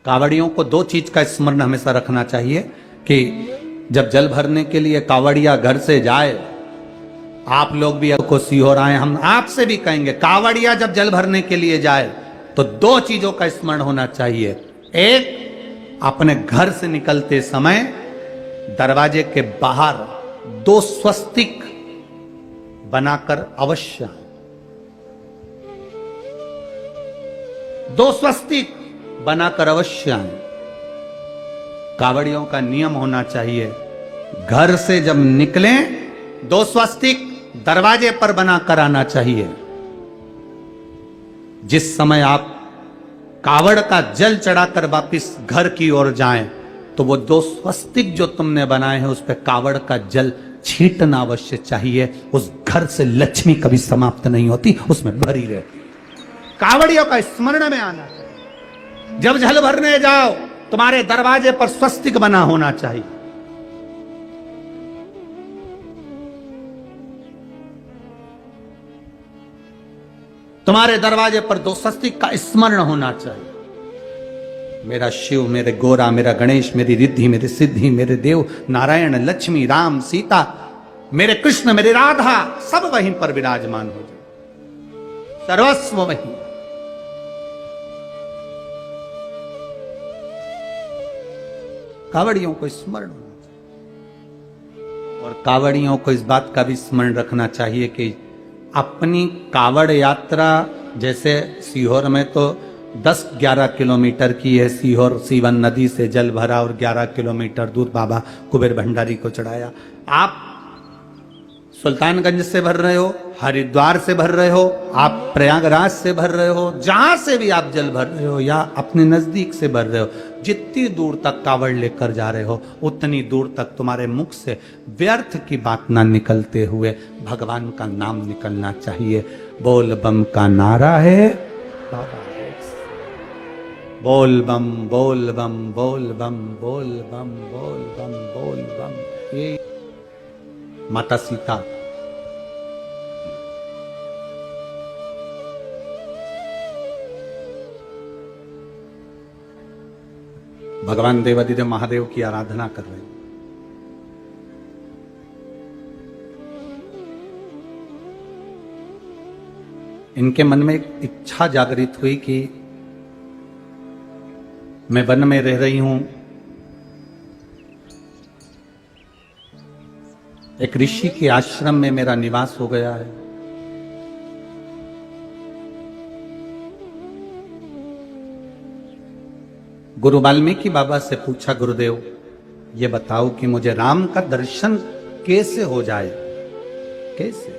कावड़ियों को दो चीज का स्मरण हमेशा रखना चाहिए कि जब जल भरने के लिए कावड़िया घर से जाए, आप लोग भी को सीहोर आए, हम आपसे भी कहेंगे, कावड़िया जब जल भरने के लिए जाए तो दो चीजों का स्मरण होना चाहिए। एक, अपने घर से निकलते समय दरवाजे के बाहर दो स्वस्तिक बनाकर अवश्य, दो स्वस्तिक बनाकर अवश्य आए। कावड़ियों का नियम होना चाहिए, घर से जब निकलें दो स्वस्तिक दरवाजे पर बनाकर आना चाहिए। जिस समय आप कावड़ का जल चढ़ाकर वापिस घर की ओर जाएं तो वो दो स्वस्तिक जो तुमने बनाए हैं उस पर कावड़ का जल छींटना अवश्य चाहिए। उस घर से लक्ष्मी कभी समाप्त नहीं होती, उसमें भरी रहती। कावड़ियों का स्मरण में आना चाहिए। जब जल भरने जाओ तुम्हारे दरवाजे पर स्वस्तिक बना होना चाहिए। तुम्हारे दरवाजे पर दो स्वस्तिक का स्मरण होना चाहिए। मेरा शिव, मेरे गोरा, मेरा गणेश, मेरी रिद्धि, मेरी सिद्धि, मेरे देव नारायण, लक्ष्मी, राम, सीता, मेरे कृष्ण, मेरी राधा, सब वहीं पर विराजमान हो जाए, सर्वस्व वहीं। कावड़ियों को स्मरण होना चाहिए। और कावड़ियों को इस बात का भी स्मरण रखना चाहिए कि अपनी कावड़ यात्रा, जैसे सीहोर में तो 10-11 किलोमीटर की है, सीहोर सीवन नदी से जल भरा और 11 किलोमीटर दूर बाबा कुबेर भंडारी को चढ़ाया। आप सुल्तानगंज से भर रहे हो, हरिद्वार से भर रहे हो, आप प्रयागराज से भर रहे हो, जहां से भी आप जल भर रहे हो या अपने नजदीक से भर रहे हो, जितनी दूर तक कावड़ लेकर जा रहे हो उतनी दूर तक तुम्हारे मुख से व्यर्थ की बात ना निकलते हुए भगवान का नाम निकलना चाहिए। बोल बम का नारा है, बोल बम, बोल बम, बोल बम, बोल बम, बोल बम, बोल बम। ये माता सीता भगवान देवादिदेव महादेव की आराधना कर रहे हैं। इनके मन में एक इच्छा जागृत हुई कि मैं वन में रह रही हूं, एक ऋषि के आश्रम में मेरा निवास हो गया है। गुरु वाल्मीकि बाबा से पूछा, गुरुदेव ये बताओ कि मुझे राम का दर्शन कैसे हो जाए, कैसे?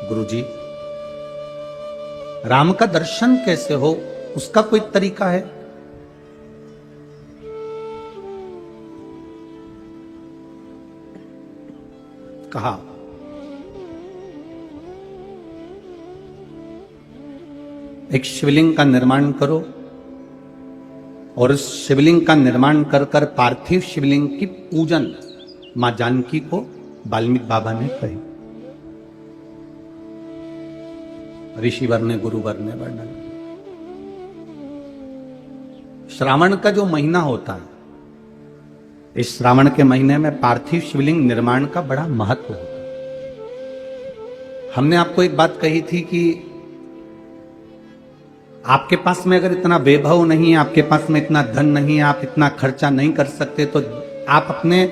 गुरुजी, राम का दर्शन कैसे हो, उसका कोई तरीका है? कहा, एक शिवलिंग का निर्माण करो और उस शिवलिंग का निर्माण कर कर पार्थिव शिवलिंग की पूजन मां जानकी को वाल्मीकि बाबा ने कही। ऋषिवर ने, गुरुवर ने वर्णन। श्रावण का जो महीना होता है, इस श्रावण के महीने में पार्थिव शिवलिंग निर्माण का बड़ा महत्व होता है। हमने आपको एक बात कही थी कि आपके पास में अगर इतना वैभव नहीं है, आपके पास में इतना धन नहीं है, आप इतना खर्चा नहीं कर सकते, तो आप अपने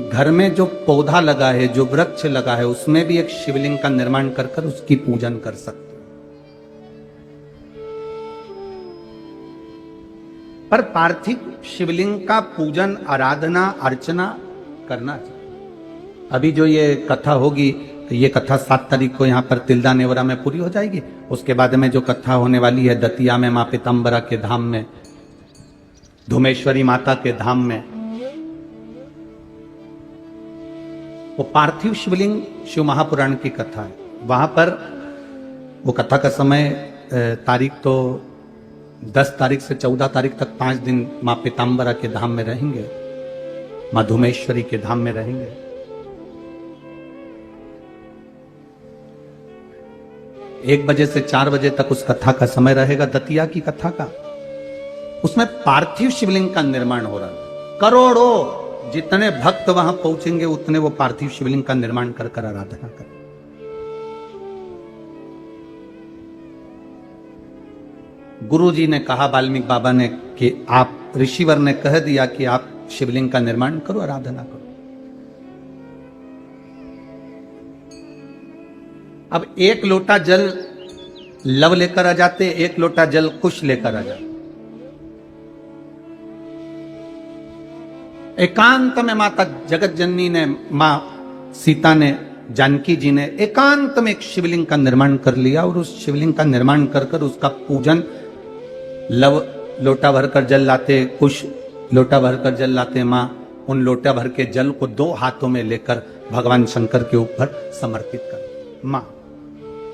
घर में जो पौधा लगा है, जो वृक्ष लगा है, उसमें भी एक शिवलिंग का निर्माण कर कर उसकी पूजन कर सकते। पर पार्थिव शिवलिंग का पूजन, आराधना, अर्चना करना चाहिए। अभी जो ये कथा होगी, ये कथा 7 तारीख को यहाँ पर तिल्दा नेवरा में पूरी हो जाएगी। उसके बाद में जो कथा होने वाली है दतिया में मां पीताम्बरा के धाम में, धुमेश्वरी माता के धाम में, वो पार्थिव शिवलिंग शिव महापुराण की कथा है। वहां पर वो कथा का समय तारीख तो 10 तारीख से 14 तारीख तक 5 दिन मां पीताम्बरा के धाम में रहेंगे। मधुमेश्वरी के धाम में रहेंगे। एक बजे से 4 बजे तक उस कथा का समय रहेगा, दतिया की कथा का। उसमें पार्थिव शिवलिंग का निर्माण हो रहा है। करोड़ों जितने भक्त वहां पहुंचेंगे उतने वो पार्थिव शिवलिंग का निर्माण कर कर आराधना करें। गुरु जी ने कहा, वाल्मीकि बाबा ने, कि आप, ऋषिवर ने कह दिया कि आप शिवलिंग का निर्माण करो, आराधना करो। अब 1 लोटा जल लव लेकर आ जाते, 1 लोटा जल कुश लेकर आ जाते। एकांत में माता जगत जननी ने, मां सीता ने, जानकी जी ने एकांत में एक शिवलिंग का निर्माण कर लिया और उस शिवलिंग का निर्माण कर कर उसका पूजन, लव लोटा भरकर जल लाते, कुश लोटा भरकर जल लाते। मां उन लोटा भर के जल को 2 हाथों में लेकर भगवान शंकर के ऊपर समर्पित कर। मां,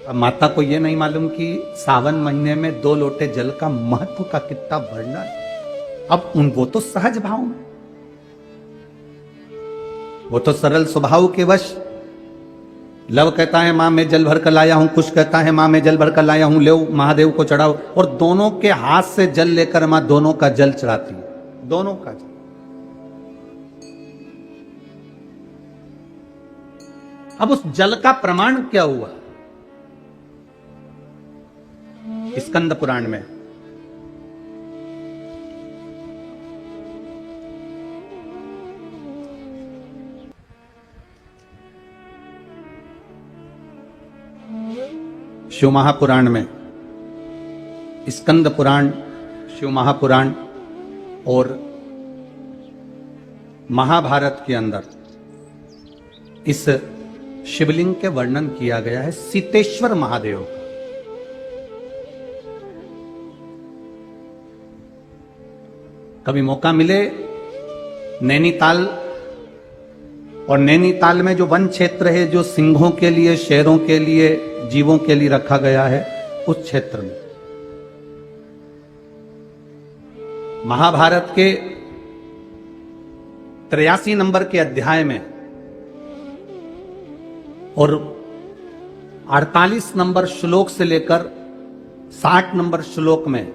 अब माता को यह नहीं मालूम कि सावन महीने में 2 लोटे जल का महत्व का कितना वर्णन है। अब वो तो सहज भाव में, वो तो सरल स्वभाव के वश। लव कहता है मां मैं जल भर कर लाया हूं, कुश कहता है मां मैं जल भर कर लाया हूं, ले महादेव को चढ़ाओ। और दोनों के हाथ से जल लेकर मां दोनों का जल चढ़ाती है, दोनों का जल। अब उस जल का प्रमाण क्या हुआ? स्कंद पुराण में शिव महापुराण में, स्कंद पुराण, शिव महापुराण और महाभारत के अंदर इस शिवलिंग के वर्णन किया गया है सीतेश्वर महादेव। कभी मौका मिले नैनीताल, और नैनीताल में जो वन क्षेत्र है जो सिंहों के लिए, शेरों के लिए, जीवों के लिए रखा गया है, उस क्षेत्र में महाभारत के 83 नंबर के अध्याय में और 48 नंबर श्लोक से लेकर 60 नंबर श्लोक में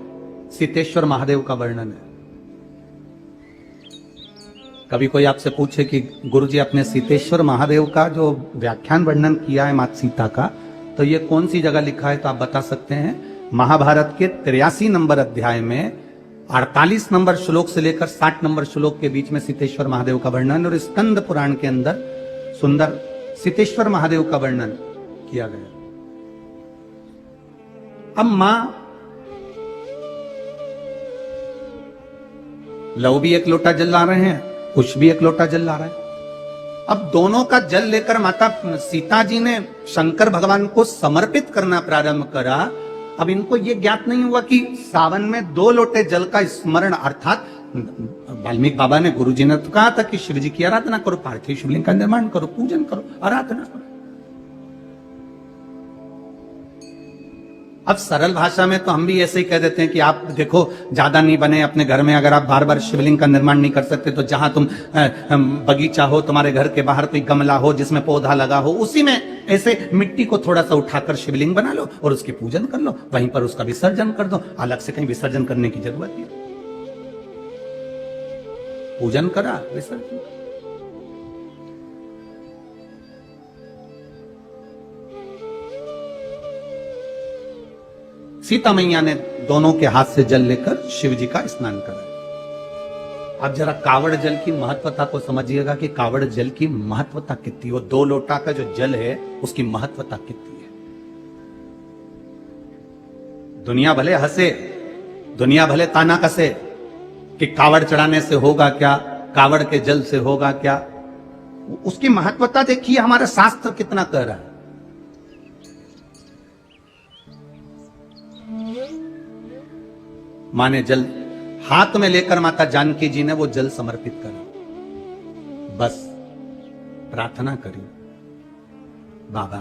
सीतेश्वर महादेव का वर्णन है। कभी कोई आपसे पूछे कि गुरुजी आपने सीतेश्वर महादेव का जो व्याख्यान वर्णन किया है माता सीता का, तो ये कौन सी जगह लिखा है, तो आप बता सकते हैं महाभारत के 83 नंबर अध्याय में 48 नंबर श्लोक से लेकर 60 नंबर श्लोक के बीच में सीतेश्वर महादेव का वर्णन, और स्कंद पुराण के अंदर सुंदर सीतेश्वर महादेव का वर्णन किया गया। अब मां लव भी 1 लोटा जल ला रहे हैं, कुश भी 1 लोटा जल ला रहे हैं। अब दोनों का जल लेकर माता सीता जी ने शंकर भगवान को समर्पित करना प्रारंभ करा। अब इनको यह ज्ञात नहीं हुआ कि सावन में 2 लोटे जल का स्मरण, अर्थात वाल्मीकि बाबा ने, गुरु जी ने तो कहा था कि शिव जी की आराधना करो, पार्थिव शिवलिंग का निर्माण करो, पूजन करो, आराधना करो। अब सरल भाषा में तो हम भी ऐसे ही कह देते हैं कि आप देखो ज्यादा नहीं बने अपने घर में, अगर आप बार बार शिवलिंग का निर्माण नहीं कर सकते तो जहां तुम बगीचा हो, तुम्हारे घर के बाहर कोई गमला हो जिसमें पौधा लगा हो, उसी में ऐसे मिट्टी को थोड़ा सा उठाकर शिवलिंग बना लो और उसकी पूजन कर लो, वहीं पर उसका विसर्जन कर दो। अलग से कहीं विसर्जन करने की जरूरत नहीं, पूजन करा, विसर्जन। सीता मैया ने दोनों के हाथ से जल लेकर शिव जी का स्नान करा। अब जरा कावड़ जल की महत्वता को समझिएगा कि कावड़ जल की महत्वता कितनी, वो 2 लोटा का जो जल है उसकी महत्वता कितनी है। दुनिया भले हंसे, दुनिया भले ताना कसे कि कावड़ चढ़ाने से होगा क्या, कावड़ के जल से होगा क्या, उसकी महत्वता देखिए हमारा शास्त्र कितना कह रहा है। मां ने जल हाथ में लेकर माता जानकी जी ने वो जल समर्पित करा, बस प्रार्थना करी, बाबा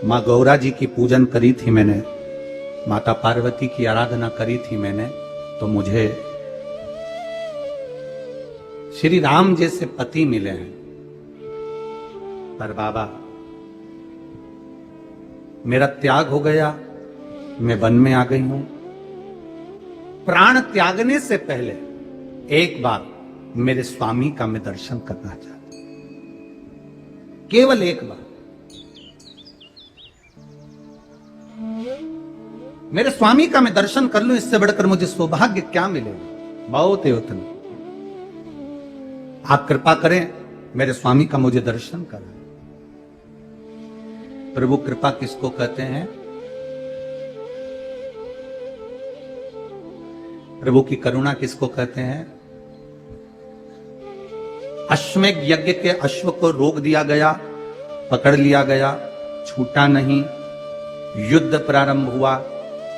माँ गौरा जी की पूजन करी थी मैंने, माता पार्वती की आराधना करी थी मैंने, तो मुझे श्री राम जैसे पति मिले हैं। पर बाबा मेरा त्याग हो गया, मैं वन में आ गई हूं। प्राण त्यागने से पहले एक बार मेरे स्वामी का मैं दर्शन करना चाहता हूं, केवल एक बार। मेरे स्वामी का मैं दर्शन कर लूं, इससे बढ़कर मुझे सौभाग्य क्या मिलेगा? बहुत है उतना। आप कृपा करें, मेरे स्वामी का मुझे दर्शन करें। प्रभु कृपा किसको कहते हैं? प्रभु की करुणा किसको कहते हैं? अश्वमेध यज्ञ के अश्व को रोक दिया गया, पकड़ लिया गया, छूटा नहीं, युद्ध प्रारंभ हुआ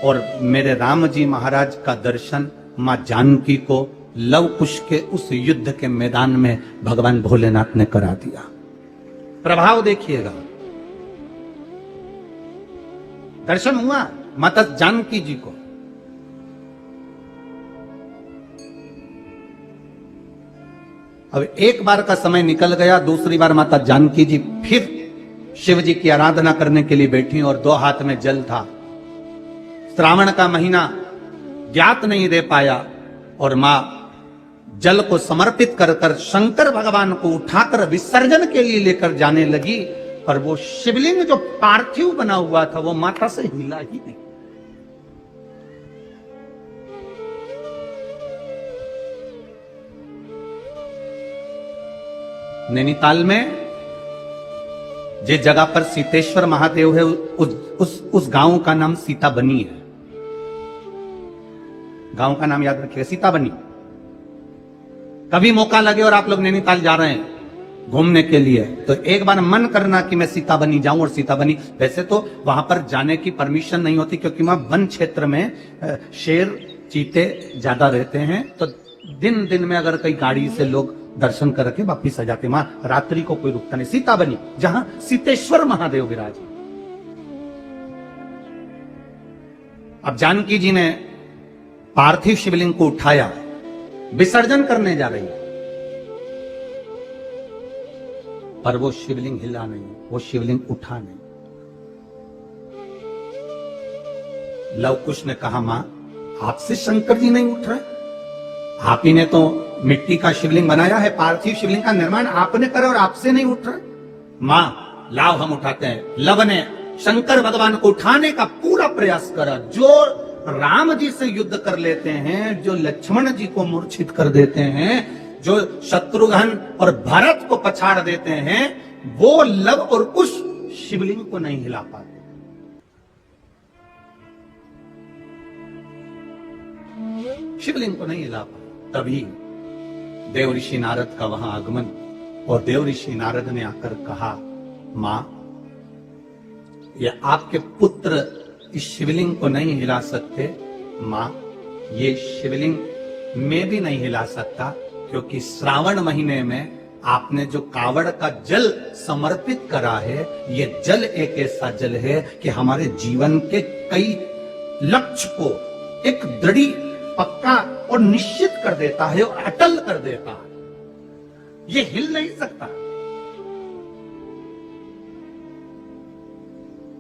और मेरे राम जी महाराज का दर्शन मां जानकी को लव कुश के उस युद्ध के मैदान में भगवान भोलेनाथ ने करा दिया। प्रभाव देखिएगा। दर्शन हुआ माता जानकी जी को। अब एक बार का समय निकल गया, दूसरी बार माता जानकी जी फिर शिव जी की आराधना करने के लिए बैठी और दो हाथ में जल था। श्रावण का महीना ज्ञात नहीं रह पाया और मां जल को समर्पित कर कर शंकर भगवान को उठाकर विसर्जन के लिए लेकर जाने लगी, पर वो शिवलिंग जो पार्थिव बना हुआ था वो माता से हिला ही नहीं। नैनीताल में जिस जगह पर सीतेश्वर महादेव है, उस गांव का नाम सीताबनी है। गांव का नाम याद रखिएगा, सीताबनी। कभी मौका लगे और आप लोग नैनीताल जा रहे हैं घूमने के लिए, तो एक बार मन करना कि मैं सीताबनी जाऊं। और सीताबनी, वैसे तो वहां पर जाने की परमिशन नहीं होती क्योंकि वहां वन क्षेत्र में शेर चीते ज्यादा रहते हैं, तो दिन दिन में अगर कई गाड़ी से लोग दर्शन करके वापिस आ जाते, वहां रात्रि को कोई रुकता नहीं। सीताबनी, जहां सीतेश्वर महादेव विराज। अब जानकी जी ने पार्थिव शिवलिंग को उठाया, विसर्जन करने जा रही है, पर वो शिवलिंग हिला नहीं, वो शिवलिंग उठा नहीं। लव कुश ने कहा, मां आपसे शंकर जी नहीं उठ रहे? आप ही ने तो मिट्टी का शिवलिंग बनाया है, पार्थिव शिवलिंग का निर्माण आपने करा और आपसे नहीं उठ रहा। मां लाओ हम उठाते हैं। लव ने शंकर भगवान को उठाने का पूरा प्रयास करा। जो राम जी से युद्ध कर लेते हैं, जो लक्ष्मण जी को मूर्छित कर देते हैं, जो शत्रुघ्न और भरत को पछाड़ देते हैं, वो लव और कुश शिवलिंग को नहीं हिला पाते। शिवलिंग को नहीं हिला पाते। तभी देव ऋषि नारद का वहां आगमन, और देव ऋषि नारद ने आकर कहा, मां ये आपके पुत्र इस शिवलिंग को नहीं हिला सकते। मां ये शिवलिंग मैं भी नहीं हिला सकता, क्योंकि श्रावण महीने में आपने जो कावड़ का जल समर्पित करा है, ये जल एक ऐसा जल है कि हमारे जीवन के कई लक्ष्य को एक दृढ़, पक्का और निश्चित कर देता है और अटल कर देता है। ये हिल नहीं सकता।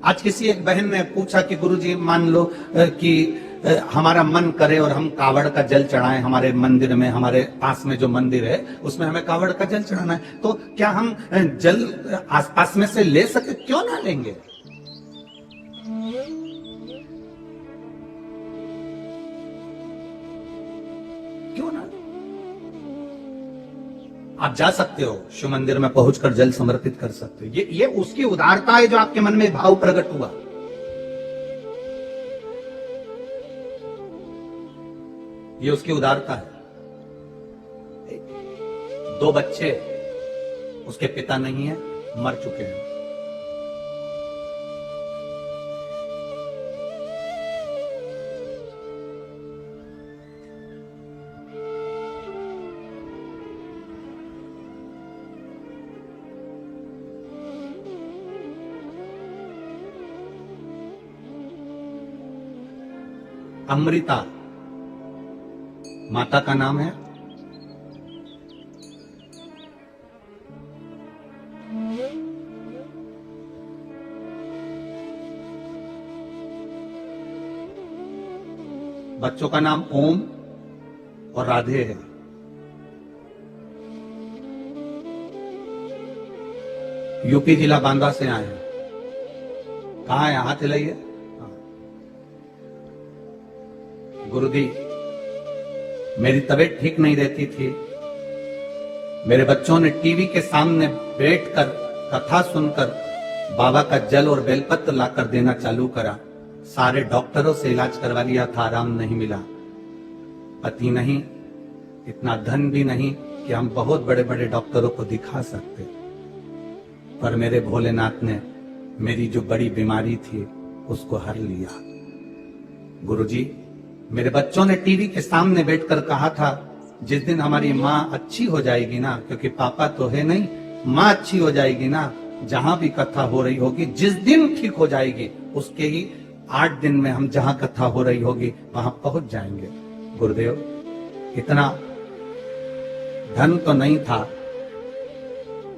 आज किसी एक बहन ने पूछा कि गुरुजी मान लो कि हमारा मन करे और हम कावड़ का जल चढ़ाएं हमारे मंदिर में, हमारे पास में जो मंदिर है उसमें हमें कावड़ का जल चढ़ाना है, तो क्या हम जल आसपास में से ले सके? क्यों ना लेंगे? क्यों ना? आप जा सकते हो, शिव मंदिर में पहुंचकर जल समर्पित कर सकते हो। ये उसकी उदारता है जो आपके मन में भाव प्रकट हुआ। ये उसकी उदारता है। 2 बच्चे, उसके पिता नहीं है, मर चुके हैं। अमृता माता का नाम है। बच्चों का नाम ओम और राधे है। यूपी जिला बांदा से आए हैं। कहाँ है? हाथ हिलाइए। गुरुजी, मेरी तबीयत ठीक नहीं रहती थी। मेरे बच्चों ने टीवी के सामने बैठकर कथा सुनकर बाबा का जल और बेलपत्र लाकर देना चालू करा। सारे डॉक्टरों से इलाज करवा लिया था, आराम नहीं मिला। पति नहीं, इतना धन भी नहीं कि हम बहुत बड़े बड़े डॉक्टरों को दिखा सकते। पर मेरे भोलेनाथ ने मेरी जो बड़ी बीमारी थी उसको हर लिया। गुरुजी, मेरे बच्चों ने टीवी के सामने बैठकर कहा था, जिस दिन हमारी माँ अच्छी हो जाएगी ना, क्योंकि पापा तो है नहीं, माँ अच्छी हो जाएगी ना, जहां भी कथा हो रही होगी, जिस दिन ठीक हो जाएगी उसके ही 8 दिन में हम जहां कथा हो रही होगी वहां पहुंच जाएंगे। गुरुदेव, इतना धन तो नहीं था,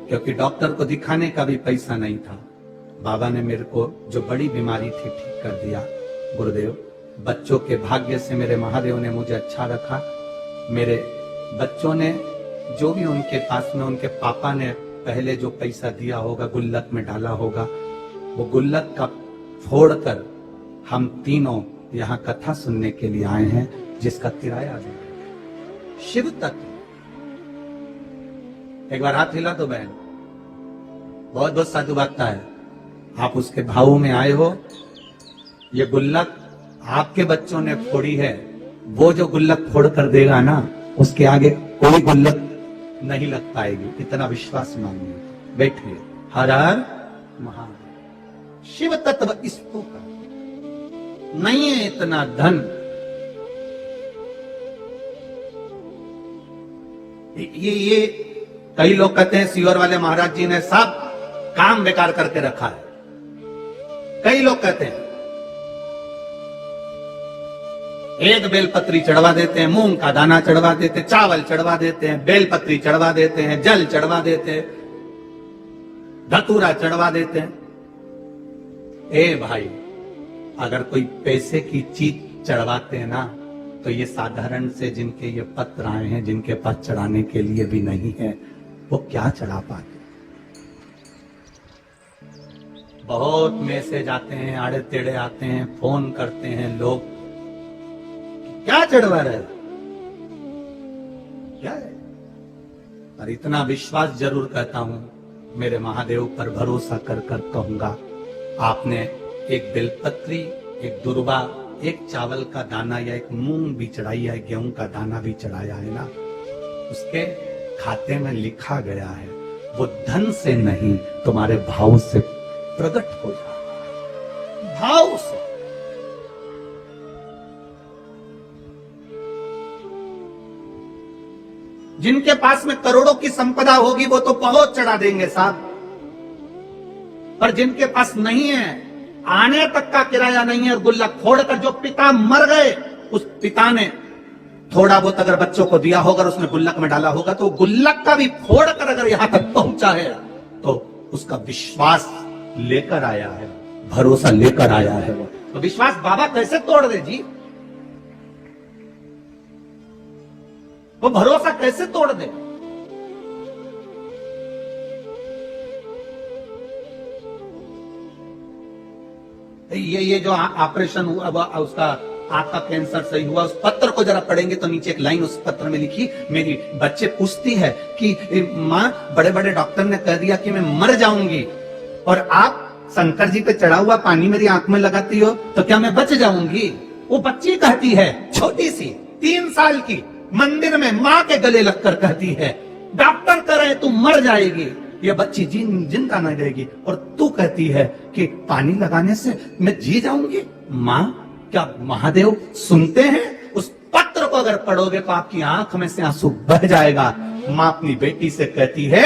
क्योंकि डॉक्टर को दिखाने का भी पैसा नहीं था। बाबा ने मेरे को जो बड़ी बीमारी थी ठीक कर दिया। गुरुदेव, बच्चों के भाग्य से मेरे महादेव ने मुझे अच्छा रखा। मेरे बच्चों ने जो भी उनके पास में उनके पापा ने पहले जो पैसा दिया होगा, गुल्लक में डाला होगा, वो गुल्लक का फोड़कर हम तीनों यहाँ कथा सुनने के लिए आए हैं, जिसका किराया शिव तत्व। एक बार हाथ हिला दो बहन, बहुत बहुत साधुवादता है। आप उसके भाव में आए हो। ये गुल्लक आपके बच्चों ने फोड़ी है, वो जो गुल्लक फोड़ कर देगा ना, उसके आगे कोई गुल्लक नहीं लग पाएगी। इतना विश्वास मानिए। बैठिए। हर हर महादेव। शिव तत्व इसको का नहीं है इतना धन। ये कई लोग कहते हैं सीहोर वाले महाराज जी ने सब काम बेकार करके रखा है। कई लोग कहते हैं एक बेलपत्री चढ़वा देते हैं, मूंग का दाना चढ़वा देते हैं, चावल चढ़वा देते हैं, बेलपत्री चढ़वा देते हैं, जल चढ़वा देते हैं, धतूरा चढ़वा देते हैं। ए भाई, अगर कोई पैसे की चीज चढ़वाते हैं ना, तो ये साधारण से जिनके ये पत्र आए हैं, जिनके पास चढ़ाने के लिए भी नहीं है, वो क्या चढ़ा पाते। बहुत मैसेज आते हैं, आड़े टेढ़े आते हैं, फोन करते हैं लोग, क्या चढ़वा रहे, क्या है। पर इतना विश्वास जरूर कहता हूं, मेरे महादेव पर भरोसा कर कर कहूंगा, आपने एक बेलपत्री, एक दुर्वा, एक चावल का दाना या एक मूंग भी चढ़ाई है, गेहूं का दाना भी चढ़ाया है ना, उसके खाते में लिखा गया है, वो धन से नहीं तुम्हारे भाव से प्रकट हो जाए। भाव से। जिनके पास में करोड़ों की संपदा होगी वो तो बहुत चढ़ा देंगे साहब, पर जिनके पास नहीं है, आने तक का किराया नहीं है, और गुल्लक फोड़कर जो पिता मर गए, उस पिता ने थोड़ा बहुत अगर बच्चों को दिया होगा, उसने गुल्लक में डाला होगा, तो गुल्लक का भी फोड़कर अगर यहां तक पहुंचा है, तो उसका विश्वास लेकर आया है, भरोसा लेकर आया है। वो तो विश्वास बाबा कैसे तोड़ दे जी, वो भरोसा कैसे तोड़ दे। ये जो ऑपरेशन हुआ, उसका आंख का कैंसर सही हुआ, उस पत्र को जरा पढ़ेंगे तो नीचे एक लाइन उस पत्र में लिखी, मेरी बच्चे पूछती है कि माँ, बड़े बड़े डॉक्टर ने कह दिया कि मैं मर जाऊंगी, और आप शंकर जी पे चढ़ा हुआ पानी मेरी आंख में लगाती हो, तो क्या मैं बच जाऊंगी। वो बच्ची कहती है, छोटी सी 3 साल की, मंदिर में माँ के गले लगकर कहती है, डॉक्टर कह रहे तू मर जाएगी, ये बच्ची जिंदा नहीं रहेगी, और तू कहती है कि पानी लगाने से मैं जी जाऊंगी। माँ, क्या महादेव सुनते हैं? उस पत्र को अगर पढ़ोगे तो आपकी आंख में से आंसू बह जाएगा। माँ अपनी बेटी से कहती है,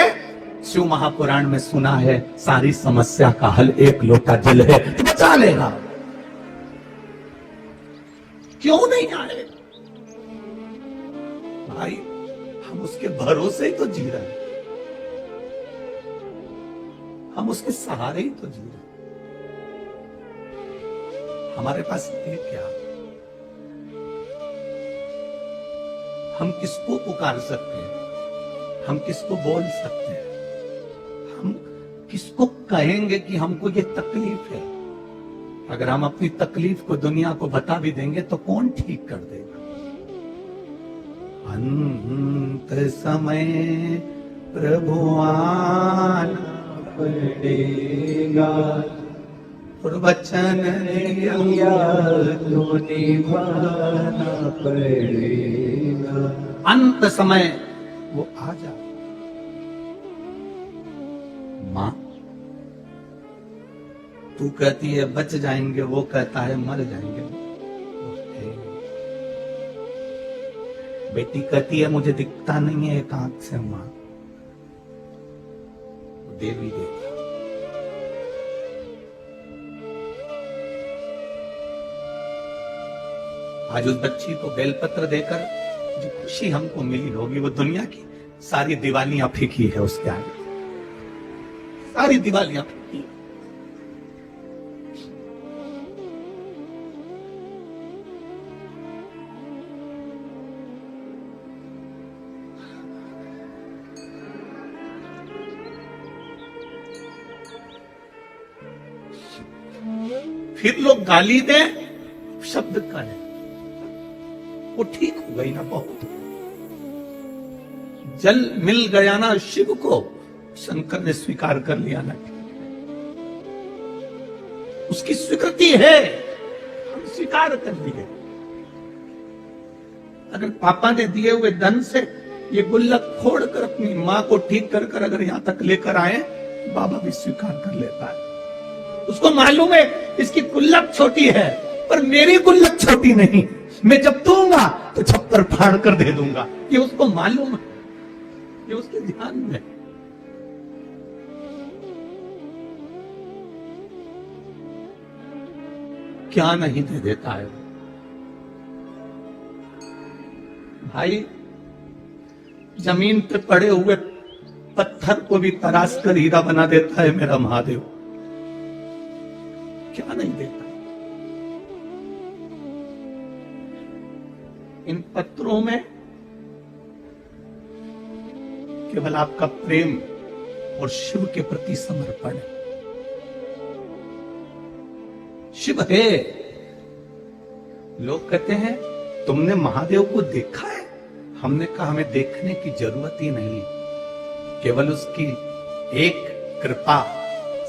शिव महापुराण में सुना है, सारी समस्या का हल एक लोटा जल है, तो बचा लेगा। क्यों नहीं आए? भाई हम उसके भरोसे ही तो जी रहे हैं, हम उसके सहारे ही तो जी रहे हैं। हमारे पास है क्या? हम किसको पुकार सकते हैं? हम किसको बोल सकते हैं? हम किसको कहेंगे कि हमको ये तकलीफ है? अगर हम अपनी तकलीफ को दुनिया को बता भी देंगे तो कौन ठीक कर देगा? अंत समय प्रभु आना पड़ेगा, वचन दिया तो निभाना पड़ेगा। अंत समय वो आ जा। मां तू कहती है बच जाएंगे, वो कहता है मर जाएंगे। बेटी कहती है मुझे दिखता नहीं है एक आंख से। मां देवी देखा। आज उस बच्ची को बेलपत्र देकर जो खुशी हमको मिली होगी वो दुनिया की सारी दिवालियां फीकी है उसके आगे, सारी दिवालियां फीकी। फिर लोग गाली दे, शब्द का है वो ठीक हो गई ना। बहुत जल मिल गया ना शिव को, शंकर ने स्वीकार कर लिया ना। उसकी स्वीकृति है, हम स्वीकार कर लिए। अगर पापा ने दिए हुए धन से ये गुल्लक फोड़कर अपनी मां को ठीक कर कर अगर यहां तक लेकर आए, बाबा भी स्वीकार कर लेता है। उसको मालूम है इसकी गुल्लक छोटी है, पर मेरी गुल्लक छोटी नहीं। मैं जब दूंगा तो छप्पर फाड़ कर दे दूंगा। ये उसको मालूम है, ये उसके ध्यान में। क्या नहीं दे देता है भाई। जमीन पे पड़े हुए पत्थर को भी तराश कर हीरा बना देता है मेरा महादेव। क्या नहीं देता? इन पत्रों में केवल आपका प्रेम और शिव के प्रति समर्पण है। शिव है। लोग कहते हैं तुमने महादेव को देखा है? हमने कहा हमें देखने की जरूरत ही नहीं, केवल उसकी एक कृपा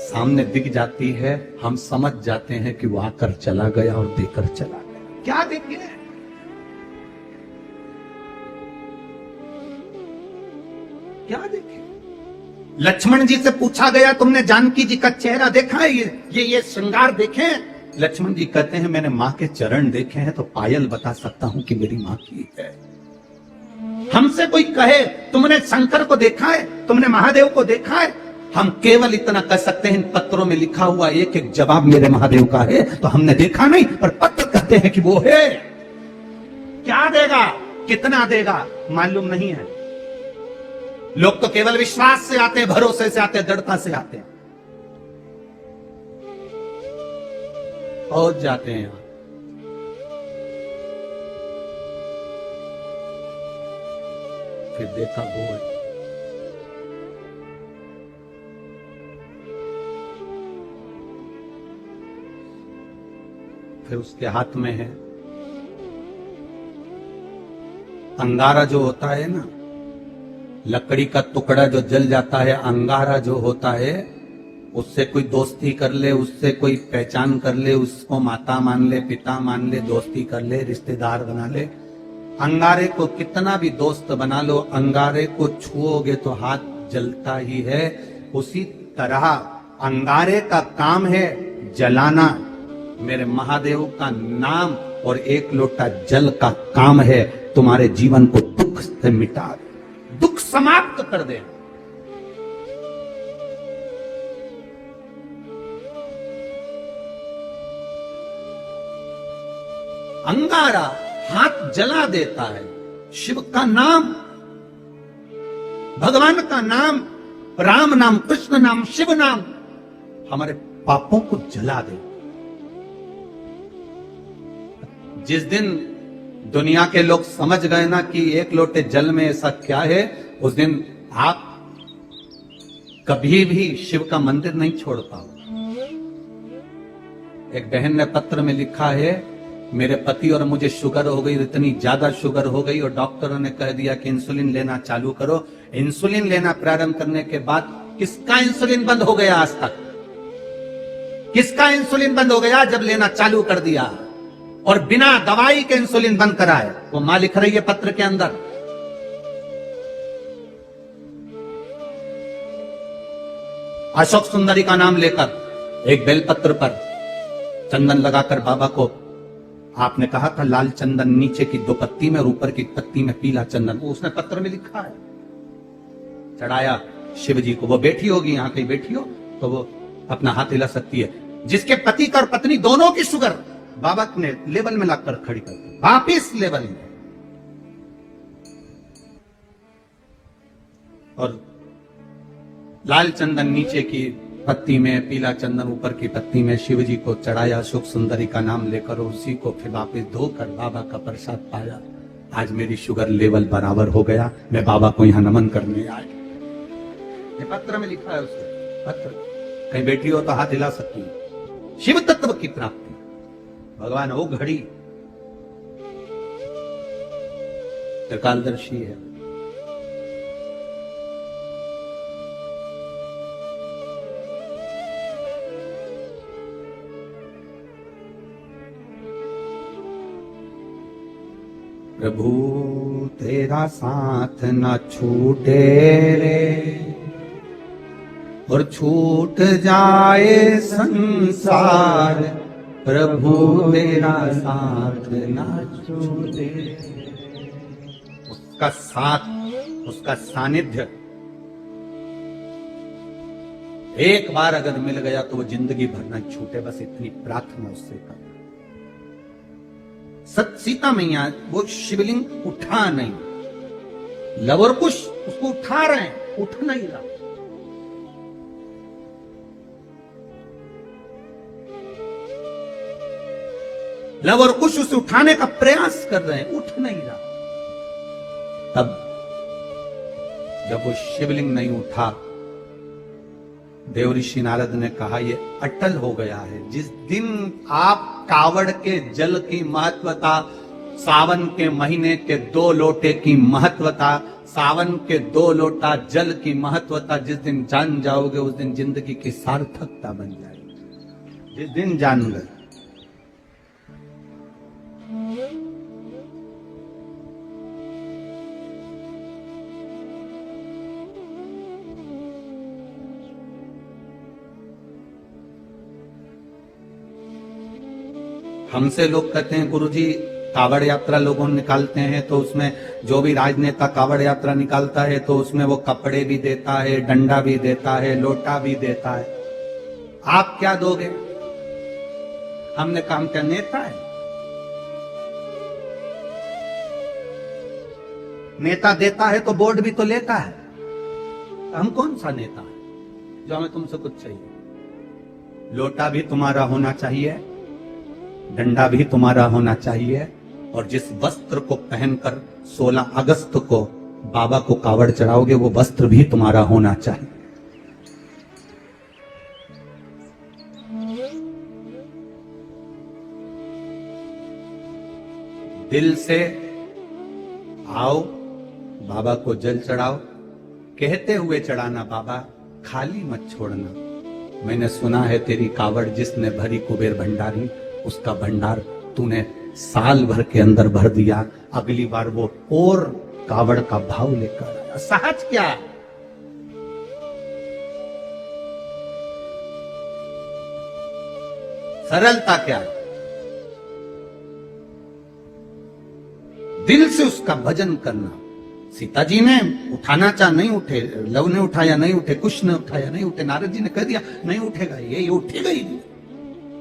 सामने दिख जाती है, हम समझ जाते हैं कि वो आकर चला गया और देकर चला गया। क्या देखे? क्या देखे? लक्ष्मण जी से पूछा गया तुमने जानकी जी का चेहरा देखा है? ये श्रृंगार देखे? लक्ष्मण जी कहते हैं मैंने मां के चरण देखे हैं तो पायल बता सकता हूं कि मेरी मां की है। हमसे कोई कहे तुमने शंकर को देखा है, तुमने महादेव को देखा है, हम केवल इतना कह सकते हैं इन पत्रों में लिखा हुआ एक एक जवाब मेरे महादेव का है। तो हमने देखा नहीं, पर पत्र कहते हैं कि वो है। क्या देगा, कितना देगा मालूम नहीं है। लोग तो केवल विश्वास से आते हैं, भरोसे से आते हैं, दृढ़ता से आते हैं, पहुंच जाते हैं। फिर देखा वो है। फिर उसके हाथ में है अंगारा जो होता है ना, लकड़ी का टुकड़ा जो जल जाता है, अंगारा जो होता है, उससे कोई दोस्ती कर ले, उससे कोई पहचान कर ले, उसको माता मान ले, पिता मान ले, दोस्ती कर ले, रिश्तेदार बना ले। अंगारे को कितना भी दोस्त बना लो, अंगारे को छुओगे तो हाथ जलता ही है। उसी तरह अंगारे का काम है जलाना, मेरे महादेव का नाम और एक लोटा जल का काम है तुम्हारे जीवन को दुख से मिटा दे, दुख समाप्त कर दे। अंगारा हाथ जला देता है। शिव का नाम, भगवान का नाम, राम नाम, कृष्ण नाम, शिव नाम हमारे पापों को जला दे। जिस दिन दुनिया के लोग समझ गए ना कि एक लोटे जल में ऐसा क्या है, उस दिन आप कभी भी शिव का मंदिर नहीं छोड़ पाओ। एक बहन ने पत्र में लिखा है, मेरे पति और मुझे शुगर हो गई, इतनी ज्यादा शुगर हो गई और डॉक्टरों ने कह दिया कि इंसुलिन लेना चालू करो। इंसुलिन लेना प्रारंभ करने के बाद किसका इंसुलिन बंद हो गया आज तक? किसका इंसुलिन बंद हो गया जब लेना चालू कर दिया? और बिना दवाई के इंसुलिन बंद कराए। वो मां लिख रही है पत्र के अंदर। अशोक सुंदरी का नाम लेकर एक बेलपत्र पर चंदन लगाकर बाबा को आपने कहा था लाल चंदन नीचे की 2 पत्ती में और ऊपर की पत्ती में पीला चंदन, वो उसने पत्र में लिखा है, चढ़ाया शिव जी को। वो बैठी होगी, यहां कहीं बैठी हो तो वो अपना हाथ हिला सकती है। जिसके पति का और पत्नी दोनों की शुगर बाबा ने लेवल में लाकर खड़ी कर दी, वापिस लेवल में। और लाल चंदन नीचे की पत्ती में, पीला चंदन ऊपर की पत्ती में शिव जी को चढ़ाया, सुख सुंदरी का नाम लेकर उसी को फिर वापिस धोकर बाबा का प्रसाद पाया। आज मेरी शुगर लेवल बराबर हो गया, मैं बाबा को यहां नमन करने आया। ये पत्र में लिखा है उसने, पत्र कहीं बैठी हो तो हाथ हिला सकती है। शिव तत्व की प्राप्ति भगवान वो घड़ी त्रिकालदर्शी है। प्रभु तेरा साथ न छूटे रे, और छूट जाए संसार, प्रभु तेरा साथ न छूटे। उसका साथ, उसका सानिध्य एक बार अगर मिल गया तो वो जिंदगी भर न छूटे। बस इतनी प्रार्थना उससे कर। सीता मैया वो शिवलिंग उठा नहीं, लवर कुश उसको उठा रहे हैं, उठ नहीं रहा। लवर कुश उसे उठाने का प्रयास कर रहे हैं, उठ नहीं रहा। तब जब वो शिवलिंग नहीं उठा, देव ऋषि नारद ने कहा ये अटल हो गया है। जिस दिन आप कावड़ के जल की महत्वता, सावन के महीने के 2 लोटे की महत्वता, सावन के 2 लोटा जल की महत्वता जिस दिन जान जाओगे, उस दिन जिंदगी की सार्थकता बन जाएगी। जिस दिन जान गए। हमसे लोग कहते हैं गुरुजी कावड़ यात्रा लोगों निकालते हैं तो उसमें जो भी राजनेता कावड़ यात्रा निकालता है तो उसमें वो कपड़े भी देता है, डंडा भी देता है, लोटा भी देता है। आप क्या दोगे? हमने कहा हम क्या नेता है? नेता देता है तो बोर्ड भी तो लेता है। हम कौन सा नेता है जो हमें तुमसे कुछ चाहिए? लोटा भी तुम्हारा होना चाहिए, डंडा भी तुम्हारा होना चाहिए, और जिस वस्त्र को पहनकर 16 अगस्त को बाबा को कावड़ चढ़ाओगे वो वस्त्र भी तुम्हारा होना चाहिए। दिल से आओ, बाबा को जल चढ़ाओ, कहते हुए चढ़ाना बाबा खाली मत छोड़ना। मैंने सुना है तेरी कावड़ जिसने भरी कुबेर भंडारी, उसका भंडार तूने साल भर के अंदर भर दिया, अगली बार वो और कावड़ का भाव लेकर आया। सहज क्या, सरलता क्या, दिल से उसका भजन करना। सीता जी ने उठाना चाह नहीं उठे, लव ने उठाया नहीं उठे, कुश ने उठाया नहीं उठे, नारद जी ने कह दिया नहीं उठेगा, ये उठेगा ही नहीं।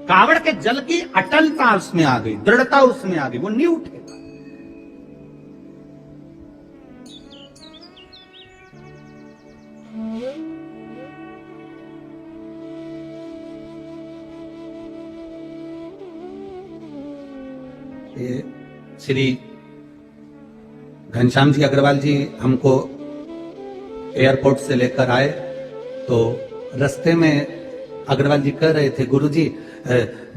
कावड़ के जल की अटलता उसमें आ गई, दृढ़ता उसमें आ गई, वो नहीं उठेगा। ये श्री घनश्याम जी अग्रवाल जी हमको एयरपोर्ट से लेकर आए, तो रास्ते में अग्रवाल जी कह रहे थे, गुरुजी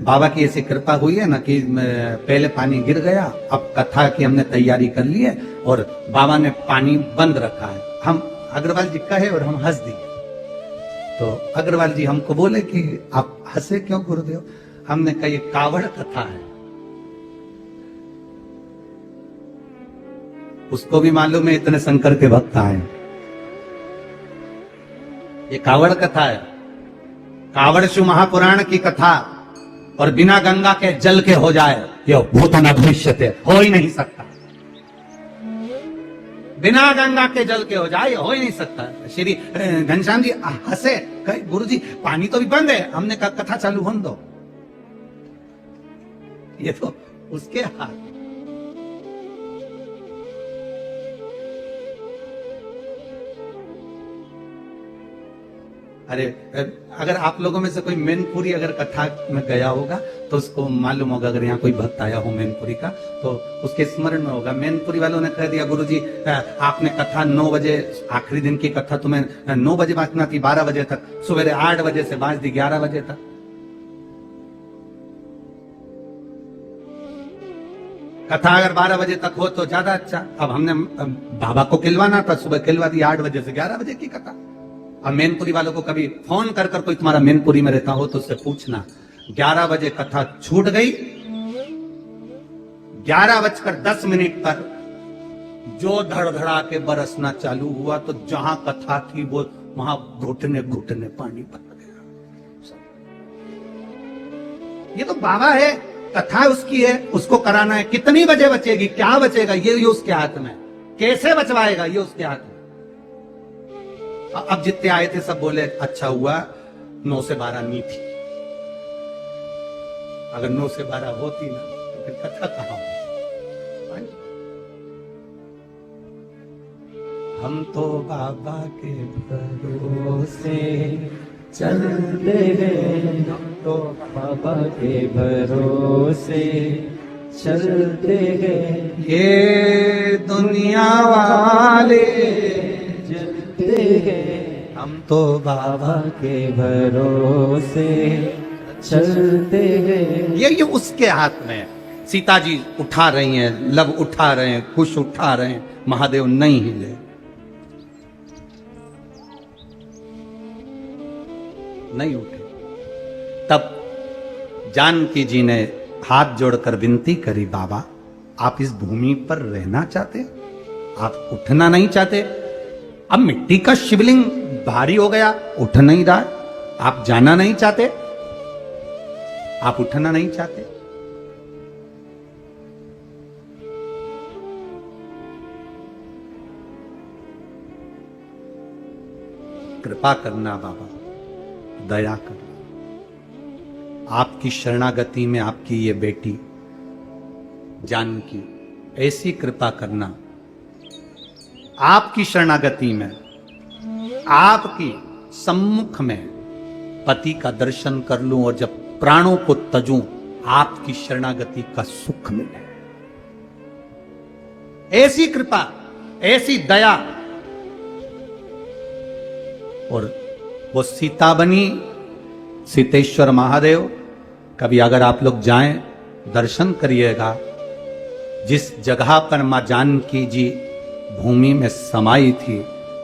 बाबा की ऐसी कृपा हुई है ना कि पहले पानी गिर गया, अब कथा की हमने तैयारी कर ली है और बाबा ने पानी बंद रखा है। हम अग्रवाल जी कहे और हम हंस दिए। तो अग्रवाल जी हमको बोले कि आप हंसे क्यों गुरुदेव? हमने कहा ये कावड़ कथा है। उसको भी मालूम है इतने शंकर के भक्त आए, ये कावड़ कथा है, कावड़ शिव महापुराण की कथा। और बिना गंगा के जल के हो जाए ये भूतन भविष्यते, हो ही नहीं सकता। बिना गंगा के जल के हो जाए हो ही नहीं सकता। श्री घनश्याम जी हंसे, कहे गुरुजी पानी तो भी बंद है। हमने कहा कथा चालू होने दो, ये तो उसके हाथ। अरे अगर आप लोगों में से कोई मैनपुरी अगर कथा में गया होगा तो उसको मालूम होगा, अगर यहाँ कोई भक्त आया हो मैनपुरी का तो उसके स्मरण में होगा। मैनपुरी वालों ने कह दिया गुरुजी आपने कथा 9 बजे, आखिरी दिन की कथा तुम्हें 9 बजे बांटना थी, 12 बजे तक, सवेरे 8 बजे से बांट दी 11 बजे तक। कथा अगर 12 बजे तक हो तो ज्यादा अच्छा। अब हमने बाबा को खिलवाना था, सुबह खिलवा दी 8 बजे से 11 बजे की कथा। अब मैनपुरी वालों को कभी फोन कर कोई तुम्हारा मैनपुरी में रहता हो तो उससे पूछना, 11 बजे कथा छूट गई, 11:10 पर जो धड़धड़ा के बरसना चालू हुआ तो जहां कथा थी वो वहां घुटने घुटने पानी भर गया। ये तो बाबा है, कथा उसकी है, उसको कराना है। कितनी बजे बचेगी, क्या बचेगा, ये उसके हाथ में। कैसे बचवाएगा, ये उसके हाथ में। अब जितने आए थे सब बोले अच्छा हुआ 9 से 12 नहीं थी। अगर 9 से 12 होती ना तो फिर कथा कहां होती। हम तो बाबा के भरोसे चलते गए, हम तो बाबा के भरोसे चलते गए, ये दुनिया वाले हम तो बाबा के भरोसे चलते गए। ये उसके हाथ में है। सीता जी उठा रही हैं, लव उठा रहे हैं, कुश उठा रहे हैं, महादेव नहीं हिले। नहीं उठे। तब जानकी जी ने हाथ जोड़कर विनती करी, बाबा आप इस भूमि पर रहना चाहते, आप उठना नहीं चाहते। अब मिट्टी का शिवलिंग भारी हो गया, उठ नहीं रहा, आप जाना नहीं चाहते, आप उठना नहीं चाहते। कृपा करना बाबा, दया करना। आपकी शरणागति में आपकी ये बेटी जानकी, ऐसी कृपा करना, आपकी शरणागति में, आपकी सम्मुख में पति का दर्शन कर लूं और जब प्राणों को तजूं आपकी शरणागति का सुख मिले। ऐसी कृपा, ऐसी दया। और वो सीता बनी, सीतेश्वर महादेव। कभी अगर आप लोग जाएं दर्शन करिएगा, जिस जगह पर मां जानकी जी भूमि में समाई थी,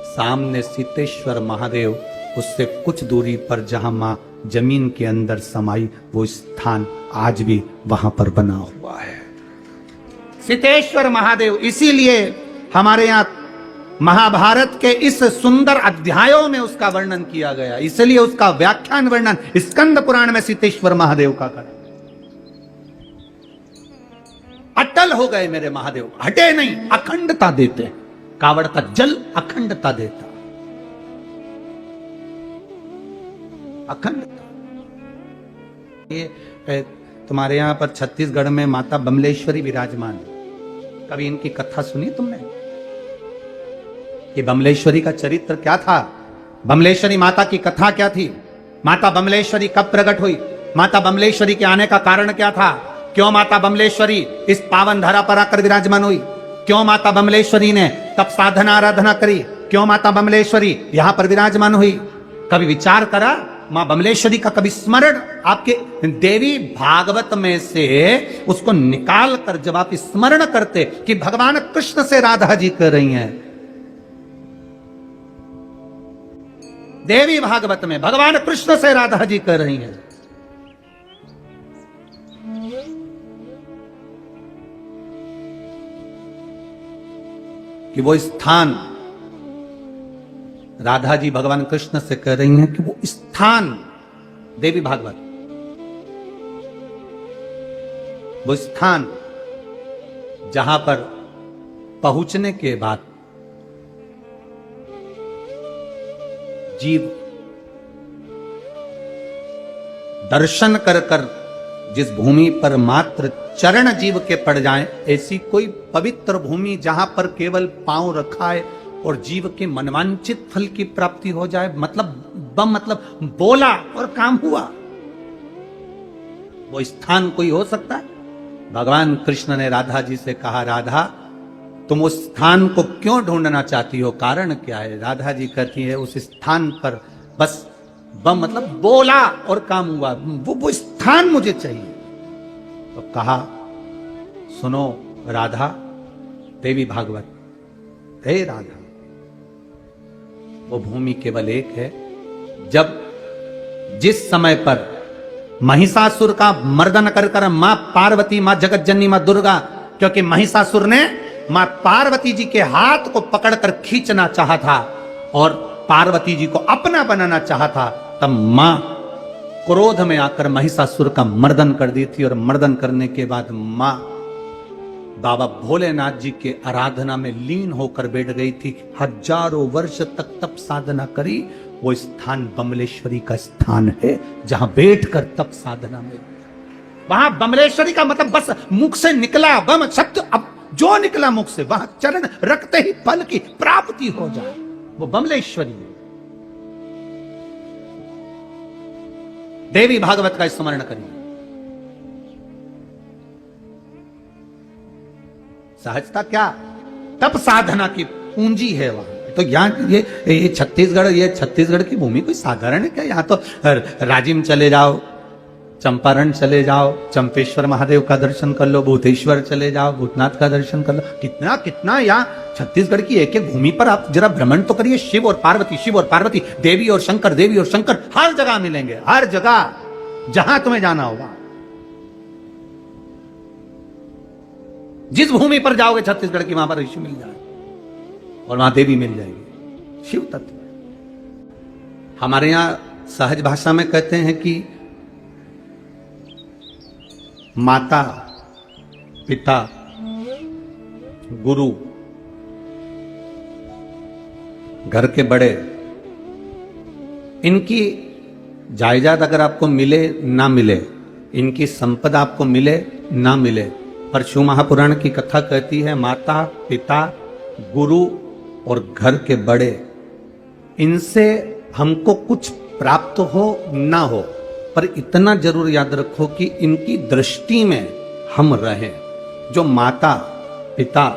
सामने सीतेश्वर महादेव, उससे कुछ दूरी पर जहां मां जमीन के अंदर समाई, वो स्थान आज भी वहां पर बना हुआ है, सीतेश्वर महादेव। इसीलिए हमारे यहां महाभारत के इस सुंदर अध्यायों में उसका वर्णन किया गया, इसलिए उसका व्याख्यान वर्णन स्कंद पुराण में सीतेश्वर महादेव का करा। अटल हो गए मेरे महादेव, हटे नहीं, अखंडता देते। कावड़ का जल अखंडता देता, अखंडता। ये तुम्हारे यहाँ पर छत्तीसगढ़ में माता बमलेश्वरी विराजमान है, कभी इनकी कथा सुनी तुमने? ये बमलेश्वरी का चरित्र क्या था? बमलेश्वरी माता की कथा क्या थी? माता बमलेश्वरी कब प्रकट हुई? माता बमलेश्वरी के आने का कारण क्या था? क्यों माता बमलेश्वरी इस पावन धरा पर आकर विराजमान हुई? क्यों माता बमलेश्वरी ने तप साधना आराधना करी? क्यों माता बमलेश्वरी यहां पर विराजमान हुई? कभी विचार करा? मां बमलेश्वरी का कभी स्मरण आपके देवी भागवत में से उसको निकाल कर जब आप स्मरण करते कि भगवान कृष्ण से राधा जी कर रही हैं, देवी भागवत में भगवान कृष्ण से राधा जी कर रही हैं, कि वो स्थान राधा जी भगवान कृष्ण से कह रही हैं कि वो स्थान देवी भागवत, वो स्थान जहां पर पहुंचने के बाद जीव दर्शन कर कर जिस भूमि पर मात्र चरण जीव के पड़ जाएं, ऐसी कोई पवित्र भूमि जहां पर केवल पांव रखाए और जीव के मनवांचित फल की प्राप्ति हो जाए, मतलब बोला और काम हुआ, वो स्थान कोई हो सकता है? भगवान कृष्ण ने राधा जी से कहा, राधा तुम उस स्थान को क्यों ढूंढना चाहती हो, कारण क्या है? राधा जी कहती है उस स्थान पर बस मतलब बोला और काम हुआ, वो स्थान मुझे चाहिए। तो कहा, सुनो राधा, देवी भागवत, हे राधा, वो भूमि केवल एक है। जब जिस समय पर महिषासुर का मर्दन कर कर मां पार्वती, मां जगत जननी, मां दुर्गा, क्योंकि महिषासुर ने मां पार्वती जी के हाथ को पकड़कर खींचना चाहा था और पार्वती जी को अपना बनाना चाहा था, तब मां क्रोध में आकर महिषासुर का मर्दन कर दी थी। और मर्दन करने के बाद मां बाबा भोलेनाथ जी के आराधना में लीन होकर बैठ गई थी। हजारों वर्ष तक तप साधना करी। वो स्थान बमलेश्वरी का स्थान है, जहां बैठकर तप साधना में, वहां बमलेश्वरी का मतलब बस मुख से निकला बम शब्द, अब जो निकला मुख से वहां चरण रखते ही फल की प्राप्ति हो जाए, वो बमलेश्वरी है। देवी भागवत का स्मरण करिए। सहजता क्या? तप साधना की पूंजी है वहां। तो यहाँ ये छत्तीसगढ़ की भूमि कोई साधारण है क्या? यहाँ तो राजिम चले जाओ, चंपारण चले जाओ, चंपेश्वर महादेव का दर्शन कर लो, भूतेश्वर चले जाओ, भूतनाथ का दर्शन कर लो। कितना कितना यहाँ छत्तीसगढ़ की एक एक भूमि पर आप जरा भ्रमण तो करिए। शिव और पार्वती, देवी और शंकर हर जगह मिलेंगे, हर जगह जहां तुम्हें जाना होगा। जिस भूमि पर जाओगे छत्तीसगढ़ की, वहां पर ऋषि मिल जाए और वहां देवी मिल जाएगी। शिव तत्व हमारे यहां सहज भाषा में कहते हैं कि माता, पिता, गुरु, घर के बड़े, इनकी जायदाद अगर आपको मिले ना मिले, इनकी संपदा आपको मिले ना मिले, पर शिव महापुराण की कथा कहती है माता, पिता, गुरु और घर के बड़े, इनसे हमको कुछ प्राप्त हो ना हो, पर इतना जरूर याद रखो कि इनकी दृष्टि में हम रहें। जो माता, पिता,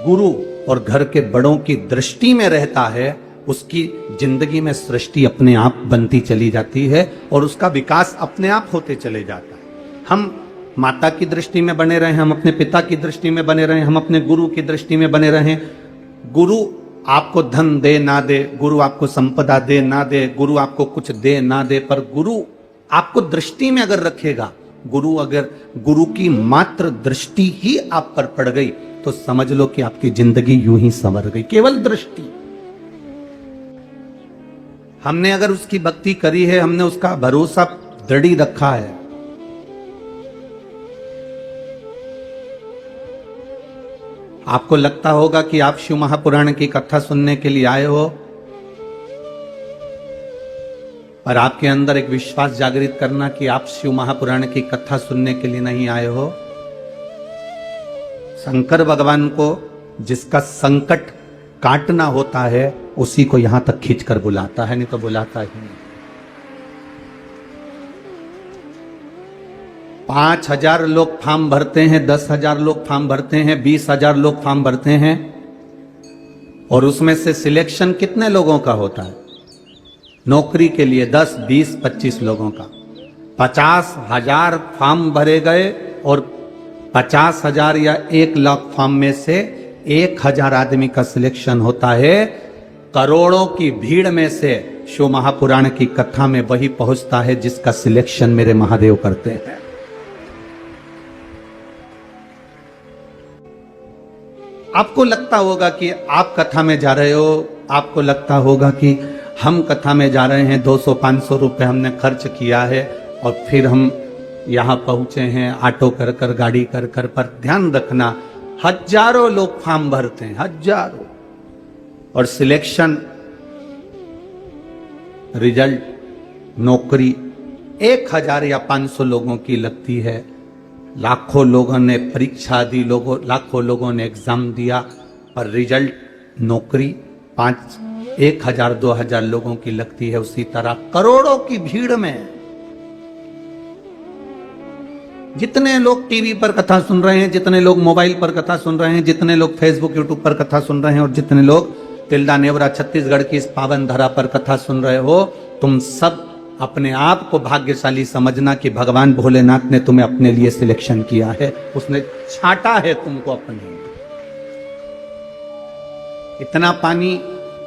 गुरु और घर के बड़ों की दृष्टि में रहता है, उसकी जिंदगी में सृष्टि अपने आप बनती चली जाती है और उसका विकास अपने आप होते चले जाता है। हम माता की दृष्टि में बने रहें, हम अपने पिता की दृष्टि में बने रहें, हम अपने गुरु की दृष्टि में बने रहें। गुरु आपको धन दे ना दे, गुरु आपको संपदा दे ना दे, गुरु आपको कुछ दे ना दे, पर गुरु आपको दृष्टि में अगर रखेगा, गुरु की मात्र दृष्टि ही आप पर पड़ गई, तो समझ लो कि आपकी जिंदगी यूं ही संवर गई। केवल दृष्टि। हमने अगर उसकी भक्ति करी है, हमने उसका भरोसा दृढ़ रखा है, आपको लगता होगा कि आप शिव महापुराण की कथा सुनने के लिए आए हो, पर आपके अंदर एक विश्वास जागृत करना कि आप शिव महापुराण की कथा सुनने के लिए नहीं आए हो। शंकर भगवान को जिसका संकट काटना होता है उसी को यहां तक खींचकर बुलाता है, नहीं तो बुलाता ही नहीं। 5,000 लोग फॉर्म भरते हैं, 10,000 लोग फॉर्म भरते हैं, 20,000 लोग फॉर्म भरते हैं, और उसमें से सिलेक्शन कितने लोगों का होता है? नौकरी के लिए 10, 20, 25 लोगों का। 50,000 फॉर्म भरे गए और 50,000 या 1,00,000 फॉर्म में से 1,000 आदमी का सिलेक्शन होता है। करोड़ों की भीड़ में से शिव महापुराण की कथा में वही पहुंचता है जिसका सिलेक्शन मेरे महादेव करते हैं। आपको लगता होगा कि आप कथा में जा रहे हो, आपको लगता होगा कि हम कथा में जा रहे हैं, 200-500 रुपए हमने खर्च किया है और फिर हम यहां पहुंचे हैं ऑटो कर कर, गाड़ी कर कर। पर ध्यान रखना, हजारों लोग फॉर्म भरते हैं, हजारों, और सिलेक्शन, रिजल्ट, नौकरी 1,000 या 500 लोगों की लगती है। लाखों लोगों ने परीक्षा दी, लाखों लोगों ने एग्जाम दिया, पर रिजल्ट, नौकरी 1,000, 2,000 लोगों की लगती है। उसी तरह करोड़ों की भीड़ में जितने लोग टीवी पर कथा सुन रहे हैं, जितने लोग मोबाइल पर कथा सुन रहे हैं, जितने लोग फेसबुक, यूट्यूब पर कथा सुन रहे हैं, और जितने लोग तिल्दा नेवरा छत्तीसगढ़ की इस पावन धरा पर कथा सुन रहे हो, तुम सब अपने आप को भाग्यशाली समझना कि भगवान भोलेनाथ ने तुम्हें अपने लिए सिलेक्शन किया है, उसने छांटा है तुमको अपने। इतना पानी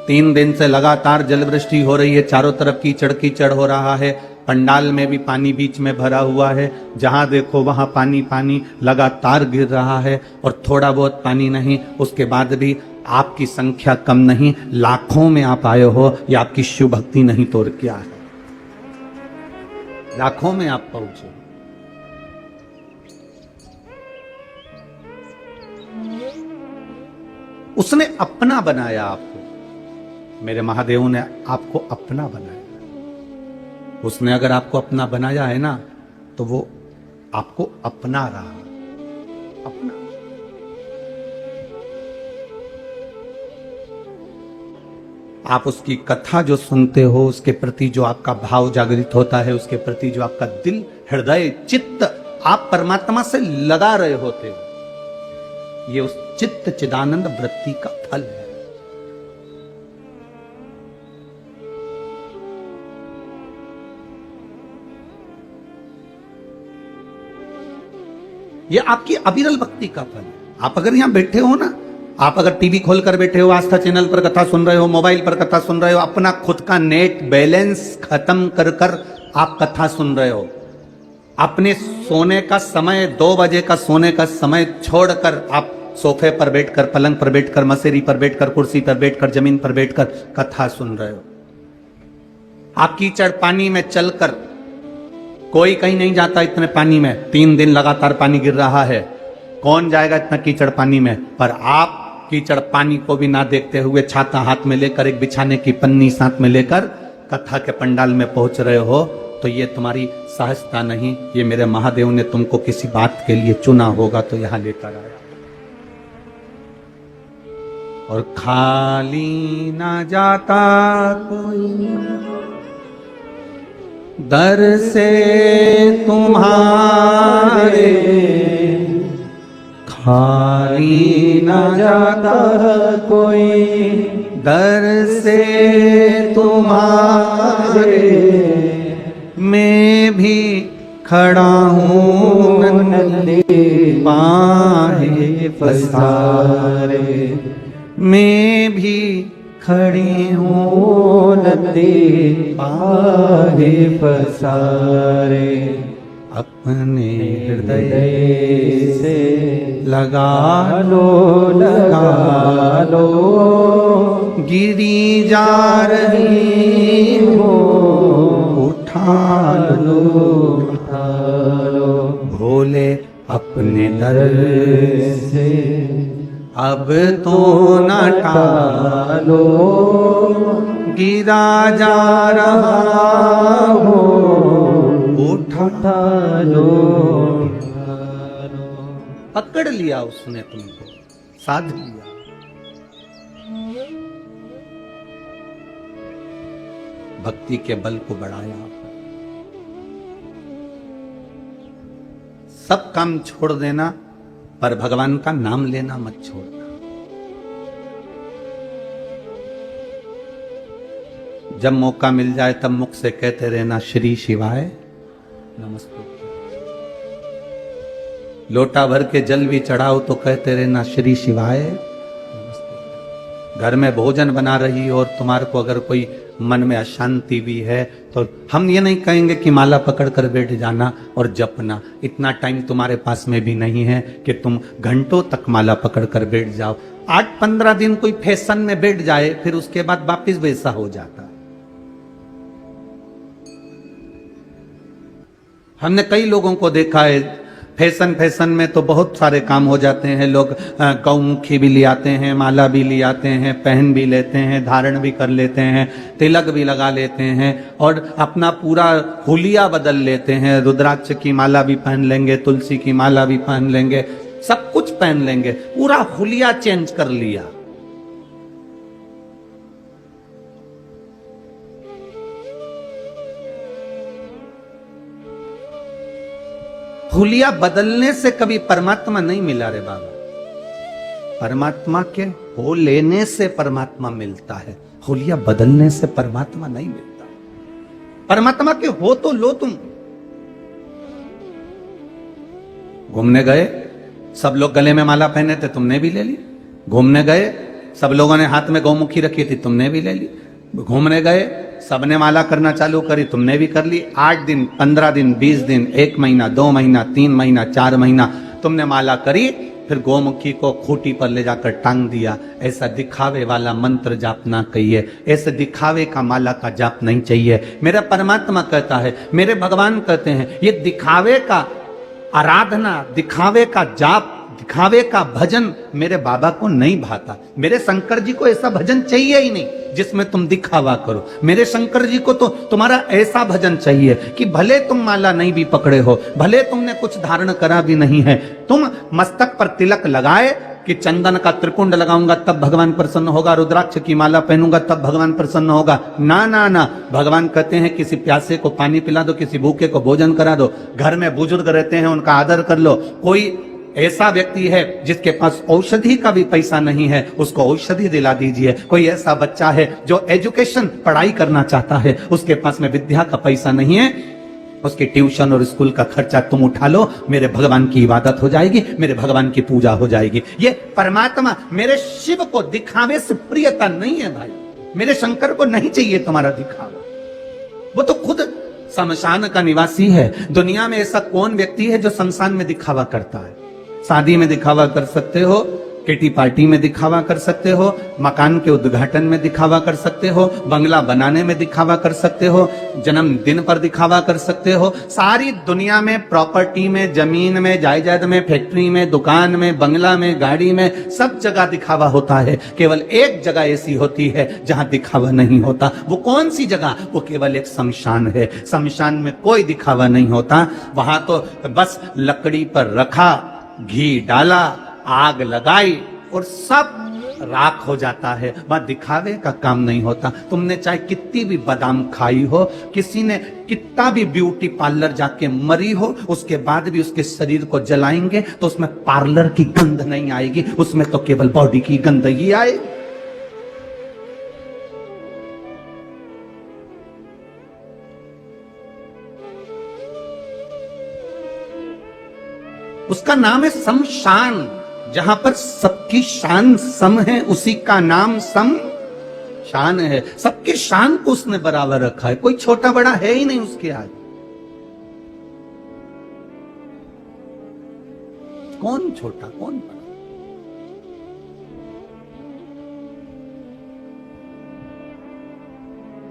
3 दिन से लगातार जलवृष्टि हो रही है, चारों तरफ कीचड़ कीचड़ हो रहा है, पंडाल में भी पानी बीच में भरा हुआ है, जहां देखो वहां पानी पानी लगातार गिर रहा है, और थोड़ा बहुत पानी नहीं, उसके बाद भी आपकी संख्या कम नहीं, लाखों में आप आए हो। ये आपकी शिव भक्ति नहीं तो और क्या है, लाखों में आप पहुंचे। उसने अपना बनाया आपको, मेरे महादेव ने आपको अपना बनाया। उसने अगर आपको अपना बनाया है ना, तो वो आपको अपना रहा, अपना। आप उसकी कथा जो सुनते हो, उसके प्रति जो आपका भाव जागृत होता है, उसके प्रति जो आपका दिल, हृदय, चित्त आप परमात्मा से लगा रहे होते हो, ये उस चित्त चिदानंद वृत्ति का फल है। ये आपकी अविरल भक्ति का फल है। आप अगर यहां बैठे हो ना, आप अगर टीवी खोलकर बैठे हो, आस्था चैनल पर कथा सुन रहे हो, मोबाइल पर कथा सुन रहे हो, अपना खुद का नेट बैलेंस खत्म कर कर आप कथा सुन रहे हो, अपने सोने का समय, 2 बजे का सोने का समय छोड़कर आप सोफे पर बैठकर, पलंग पर बैठकर, मसेरी पर बैठकर, कुर्सी पर बैठकर, जमीन पर बैठकर कथा सुन रहे हो। आप कीचड़ पानी में चलकर, कोई कहीं नहीं जाता इतने पानी में, 3 दिन लगातार पानी गिर रहा है, कौन जाएगा इतना कीचड़ पानी में? पर आप कीचड़ पानी को भी ना देखते हुए, छाता हाथ में लेकर, एक बिछाने की पन्नी साथ में लेकर कथा के पंडाल में पहुंच रहे हो, तो ये तुम्हारी सहजता नहीं, ये मेरे महादेव ने तुमको किसी बात के लिए चुना होगा तो यहां लेकर आया। और खाली ना जाता कोई दर से तुम्हारे, खाली ना जाता कोई दर से तुम्हारे, मैं भी खड़ा हूँ नंदे बाहें पसारे, मैं भी खड़ी हूँ नंदे बाहें पसारे, अपने हृदय से लगा लो, लगा लो, गिरी जा रही हो, उठा लो, उठा लो, भोले अपने दर से अब तो न टालो, गिरा जा रहा हो, उठा लो, पकड़ लिया उसने तुमको, साध लिया। भक्ति के बल को बढ़ाया, सब काम छोड़ देना, पर भगवान का नाम लेना मत छोड़ना। जब मौका मिल जाए तब मुख से कहते रहना श्री शिवाय नमस्ते। लोटा भर के जल भी चढ़ाओ तो कहते रहना श्री शिवाय नमस्ते। घर में भोजन बना रही हो और तुम्हारे को अगर कोई मन में अशांति भी है तो हम ये नहीं कहेंगे कि माला पकड़ कर बैठ जाना और जपना। इतना टाइम तुम्हारे पास में भी नहीं है कि तुम घंटों तक माला पकड़ कर बैठ जाओ। 8-15 दिन कोई फैशन में बैठ जाए, फिर उसके बाद वापिस वैसा हो जाता। हमने कई लोगों को देखा है, फैशन में तो बहुत सारे काम हो जाते हैं। लोग गौमुखी भी ले आते हैं, माला भी ले आते हैं, पहन भी लेते हैं, धारण भी कर लेते हैं, तिलक भी लगा लेते हैं और अपना पूरा हुलिया बदल लेते हैं। रुद्राक्ष की माला भी पहन लेंगे, तुलसी की माला भी पहन लेंगे, सब कुछ पहन लेंगे, पूरा हुलिया चेंज कर लिया। हुलिया बदलने से कभी परमात्मा नहीं मिला रे बाबा। परमात्मा के हो लेने से परमात्मा मिलता है, हुलिया बदलने से परमात्मा नहीं मिलता। परमात्मा के हो तो लो तुम। घूमने गए, सब लोग गले में माला पहने थे, तुमने भी ले ली। घूमने गए, सब लोगों ने हाथ में गौमुखी रखी थी, तुमने भी ले ली। घूमने गए, सबने माला करना चालू करी, तुमने भी कर ली। 8 दिन, 15 दिन, 20 दिन, 1 महीना, 2 महीना, 3 महीना, 4 महीना तुमने माला करी, फिर गौमुखी को खूंटी पर ले जाकर टांग दिया। ऐसा दिखावे वाला मंत्र जाप ना कहिए, ऐसे दिखावे का माला का जाप नहीं चाहिए। मेरा परमात्मा कहता है, मेरे भगवान कहते हैं, ये दिखावे का आराधना, दिखावे का जाप, दिखावे का भजन मेरे बाबा को नहीं भाता। मेरे शंकर जी को ऐसा भजन चाहिए ही नहीं जिसमें तुम दिखावा करो। मेरे शंकर जी को तो तुम्हारा ऐसा भजन चाहिए कि भले तुम माला नहीं भी पकड़े हो, भले तुमने कुछ धारण करा भी नहीं है, तुम मस्तक पर तिलक लगाए कि चंदन का त्रिकुंड लगाऊंगा तब भगवान प्रसन्न होगा, रुद्राक्ष की माला पहनूंगा तब भगवान प्रसन्न होगा। ना ना ना, भगवान कहते हैं किसी प्यासे को पानी पिला दो, किसी भूखे को भोजन करा दो, घर में बुजुर्ग रहते हैं उनका आदर कर लो। कोई ऐसा व्यक्ति है जिसके पास औषधि का भी पैसा नहीं है, उसको औषधि दिला दीजिए। कोई ऐसा बच्चा है जो एजुकेशन पढ़ाई करना चाहता है, उसके पास में विद्या का पैसा नहीं है, उसके ट्यूशन और स्कूल का खर्चा तुम उठा लो, मेरे भगवान की इबादत हो जाएगी, मेरे भगवान की पूजा हो जाएगी। ये परमात्मा मेरे शिव को दिखावे से प्रियता नहीं है भाई। मेरे शंकर को नहीं चाहिए तुम्हारा दिखावा, वो तो खुद शमशान का निवासी है। दुनिया में ऐसा कौन व्यक्ति है जो शमशान में दिखावा करता है? शादी में दिखावा कर सकते हो, किटी पार्टी में दिखावा कर सकते हो, मकान के उद्घाटन में दिखावा कर सकते हो, बंगला बनाने में दिखावा कर सकते हो, जन्मदिन पर दिखावा कर सकते हो। सारी दुनिया में प्रॉपर्टी में, जमीन में, जायदाद में, फैक्ट्री में, दुकान में, बंगला में, गाड़ी में, सब जगह दिखावा होता है। केवल एक जगह ऐसी होती है जहां दिखावा नहीं होता। वो कौन सी जगह? वो केवल एक शमशान है। शमशान में कोई दिखावा नहीं होता। वहां तो बस लकड़ी पर रखा, घी डाला, आग लगाई और सब राख हो जाता है। वहां दिखावे का काम नहीं होता। तुमने चाहे कितनी भी बादाम खाई हो, किसी ने कितना भी ब्यूटी पार्लर जाके मरी हो, उसके बाद भी उसके शरीर को जलाएंगे तो उसमें पार्लर की गंध नहीं आएगी, उसमें तो केवल बॉडी की गंध ही आएगी। उसका नाम है शमशान। जहां पर सबकी शान सम है, उसी का नाम शमशान है। सबकी शान को उसने बराबर रखा है, कोई छोटा बड़ा है ही नहीं उसके आगे। कौन छोटा कौन बड़ा?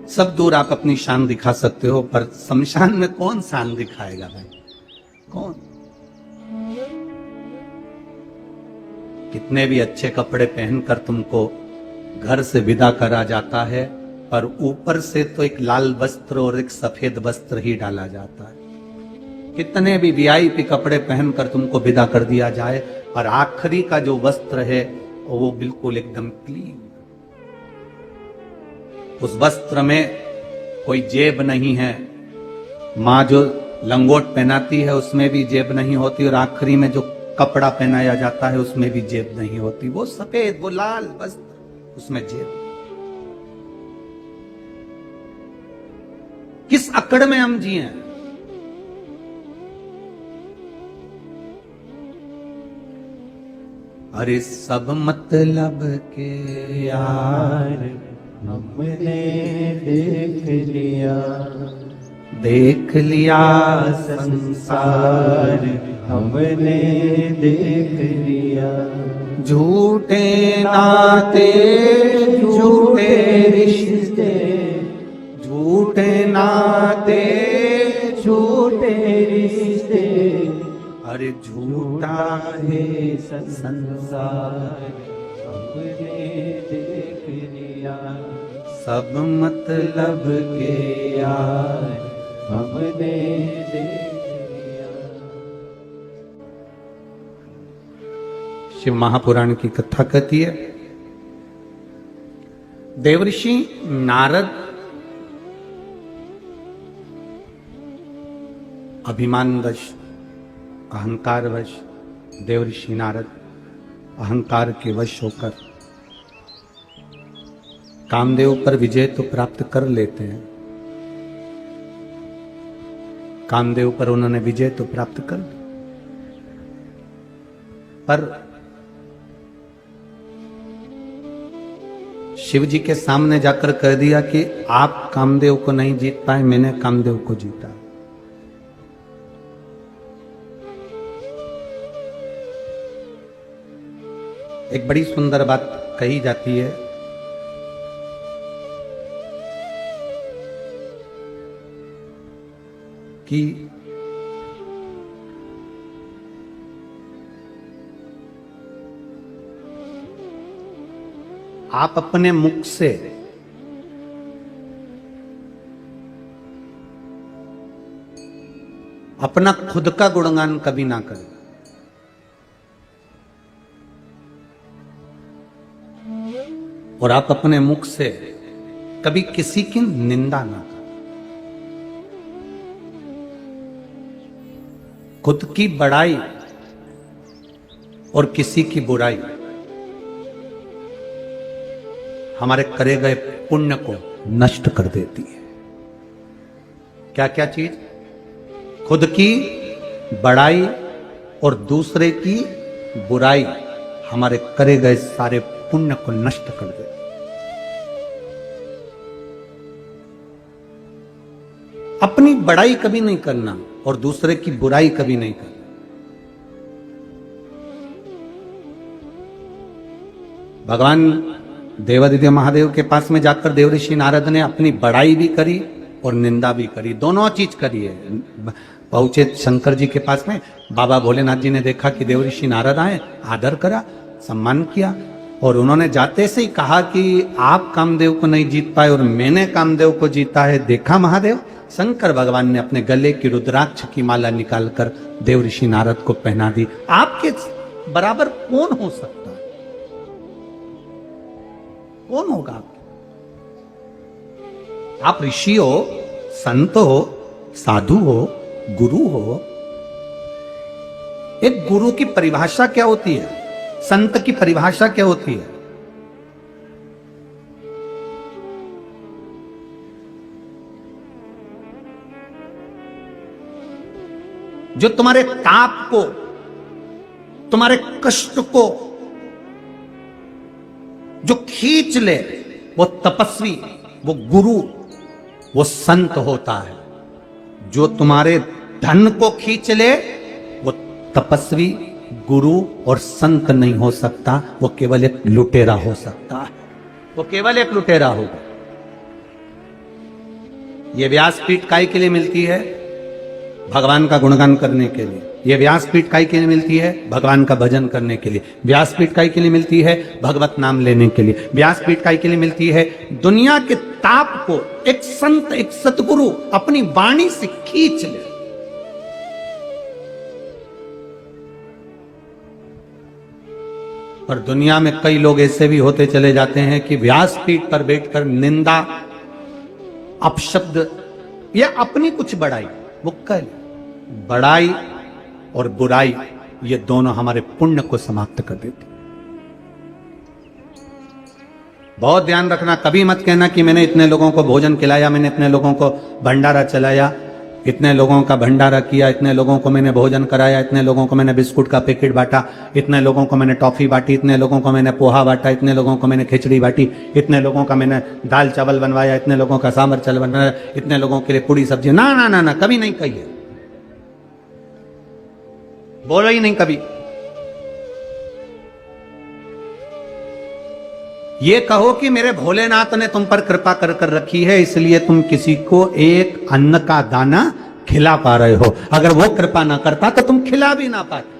सब दूर आप अपनी शान दिखा सकते हो, पर शमशान में कौन शान दिखाएगा भाई? कौन? कितने भी अच्छे कपड़े पहनकर तुमको घर से विदा करा जाता है, पर ऊपर से तो एक लाल वस्त्र और एक सफेद वस्त्र ही डाला जाता है। कितने भी वीआईपी कपड़े पहनकर तुमको विदा कर दिया जाए, और आखिरी का जो वस्त्र है वो बिल्कुल एकदम क्लीन। उस वस्त्र में कोई जेब नहीं है। माँ जो लंगोट पहनाती है उसमें भी जेब नहीं होती, और आखिरी में जो कपड़ा पहनाया जाता है उसमें भी जेब नहीं होती। वो सफेद, वो लाल वस्त्र, उसमें जेब। किस अकड़ में हम जिए? अरे सब मतलब के यार हमने देख लिया संसार, हमने देख लिया। झूठे नाते झूठे रिश्ते, झूठे नाते झूठे रिश्ते, अरे झूठा है संसार, हमने देख लिया। सब मतलब के यार हमने देख लिया। शिव महापुराण की कथा कहती है, देवऋषि नारद अभिमानवश, अहंकारवश, देवऋषि नारद अहंकार के वश होकर कामदेव पर विजय तो प्राप्त कर लेते हैं। कामदेव पर उन्होंने विजय तो प्राप्त कर ली, पर शिव जी के सामने जाकर कह दिया कि आप कामदेव को नहीं जीत पाए, मैंने कामदेव को जीता। एक बड़ी सुंदर बात कही जाती है कि आप अपने मुख से अपना खुद का गुणगान कभी ना करें, और आप अपने मुख से कभी किसी की निंदा ना करें। खुद की बड़ाई और किसी की बुराई हमारे करे गए पुण्य को नष्ट कर देती है। क्या क्या चीज? खुद की बड़ाई और दूसरे की बुराई हमारे करे गए सारे पुण्य को नष्ट कर देती है। अपनी बड़ाई कभी नहीं करना और दूसरे की बुराई कभी नहीं करना। भगवान देवादिदेव महादेव के पास में जाकर देवऋषि नारद ने अपनी बड़ाई भी करी और निंदा भी करी, दोनों चीज करी है। पहुंचे शंकर जी के पास में, बाबा भोलेनाथ जी ने देखा कि देवऋषि नारद आए, आदर करा, सम्मान किया, और उन्होंने जाते से ही कहा कि आप कामदेव को नहीं जीत पाए और मैंने कामदेव को जीता है, देखा महादेव। शंकर भगवान ने अपने गले की रुद्राक्ष की माला निकालकर देवऋषि नारद को पहना दी। आपके बराबर कौन हो सकता है? कौन होगा आपके? आप ऋषि हो, संत हो, साधु हो, गुरु हो। एक गुरु की परिभाषा क्या होती है? संत की परिभाषा क्या होती है? जो तुम्हारे ताप को, तुम्हारे कष्ट को जो खींच ले, वो तपस्वी, वो गुरु, वो संत होता है। जो तुम्हारे धन को खींच ले, वो तपस्वी, गुरु और संत नहीं हो सकता, वो केवल एक लुटेरा हो सकता है। वो केवल एक लुटेरा होगा। ये व्यासपीठ काय के लिए मिलती है? भगवान का गुणगान करने के लिए। ये व्यासपीठ काई के लिए मिलती है? भगवान का भजन करने के लिए। व्यासपीठ काई के लिए मिलती है? भगवत नाम लेने के लिए। व्यासपीठ काई के लिए मिलती है? दुनिया के ताप को एक संत, एक सतगुरु अपनी वाणी से खींच ले। और दुनिया में कई लोग ऐसे भी होते चले जाते हैं कि व्यासपीठ पर बैठकर निंदा, अपशब्द या अपनी कुछ बड़ाई, वो कल बड़ाई और बुराई ये दोनों हमारे पुण्य को समाप्त कर देती। बहुत ध्यान रखना, कभी मत कहना कि मैंने इतने लोगों को भोजन खिलाया, मैंने इतने लोगों को भंडारा चलाया, इतने लोगों का भंडारा किया, इतने लोगों को मैंने भोजन कराया, इतने लोगों को मैंने बिस्कुट का पैकेट बांटा, इतने लोगों को मैंने टॉफी बांटी, इतने लोगों को मैंने पोहा बांटा, इतने लोगों को मैंने खिचड़ी बांटी, इतने लोगों का मैंने दाल चावल बनवाया, इतने लोगों का सांभर चावल बनवाया, इतने लोगों के लिए पूरी सब्जी। ना ना ना ना, कभी नहीं कही है, बोलो ही नहीं कभी। ये कहो कि मेरे भोलेनाथ ने तुम पर कृपा कर कर रखी है, इसलिए तुम किसी को एक अन्न का दाना खिला पा रहे हो। अगर वो कृपा ना करता तो तुम खिला भी ना पाते।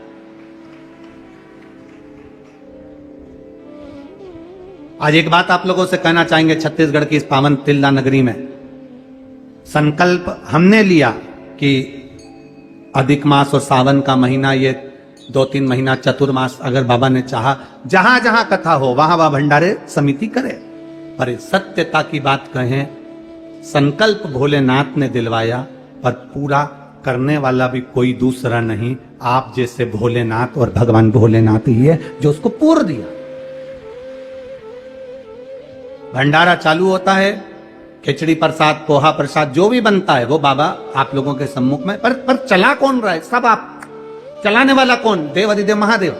आज एक बात आप लोगों से कहना चाहेंगे, छत्तीसगढ़ की इस पावन तिल्दा नगरी में संकल्प हमने लिया कि अधिक मास और सावन का महीना, ये 2-3 महीना चतुर्मास, अगर बाबा ने चाहा जहां जहां कथा हो वहां वहां भंडारे समिति करे। पर सत्यता की बात कहें, संकल्प भोलेनाथ ने दिलवाया, पर पूरा करने वाला भी कोई दूसरा नहीं, आप जैसे भोलेनाथ और भगवान भोलेनाथ ही है जो उसको पूर्ण दिया। भंडारा चालू होता है, खिचड़ी प्रसाद, पोहा प्रसाद जो भी बनता है वो बाबा आप लोगों के सम्मुख में, पर चला कौन रहा है? सब आप। चलाने वाला कौन? देव अधिदेव महादेव।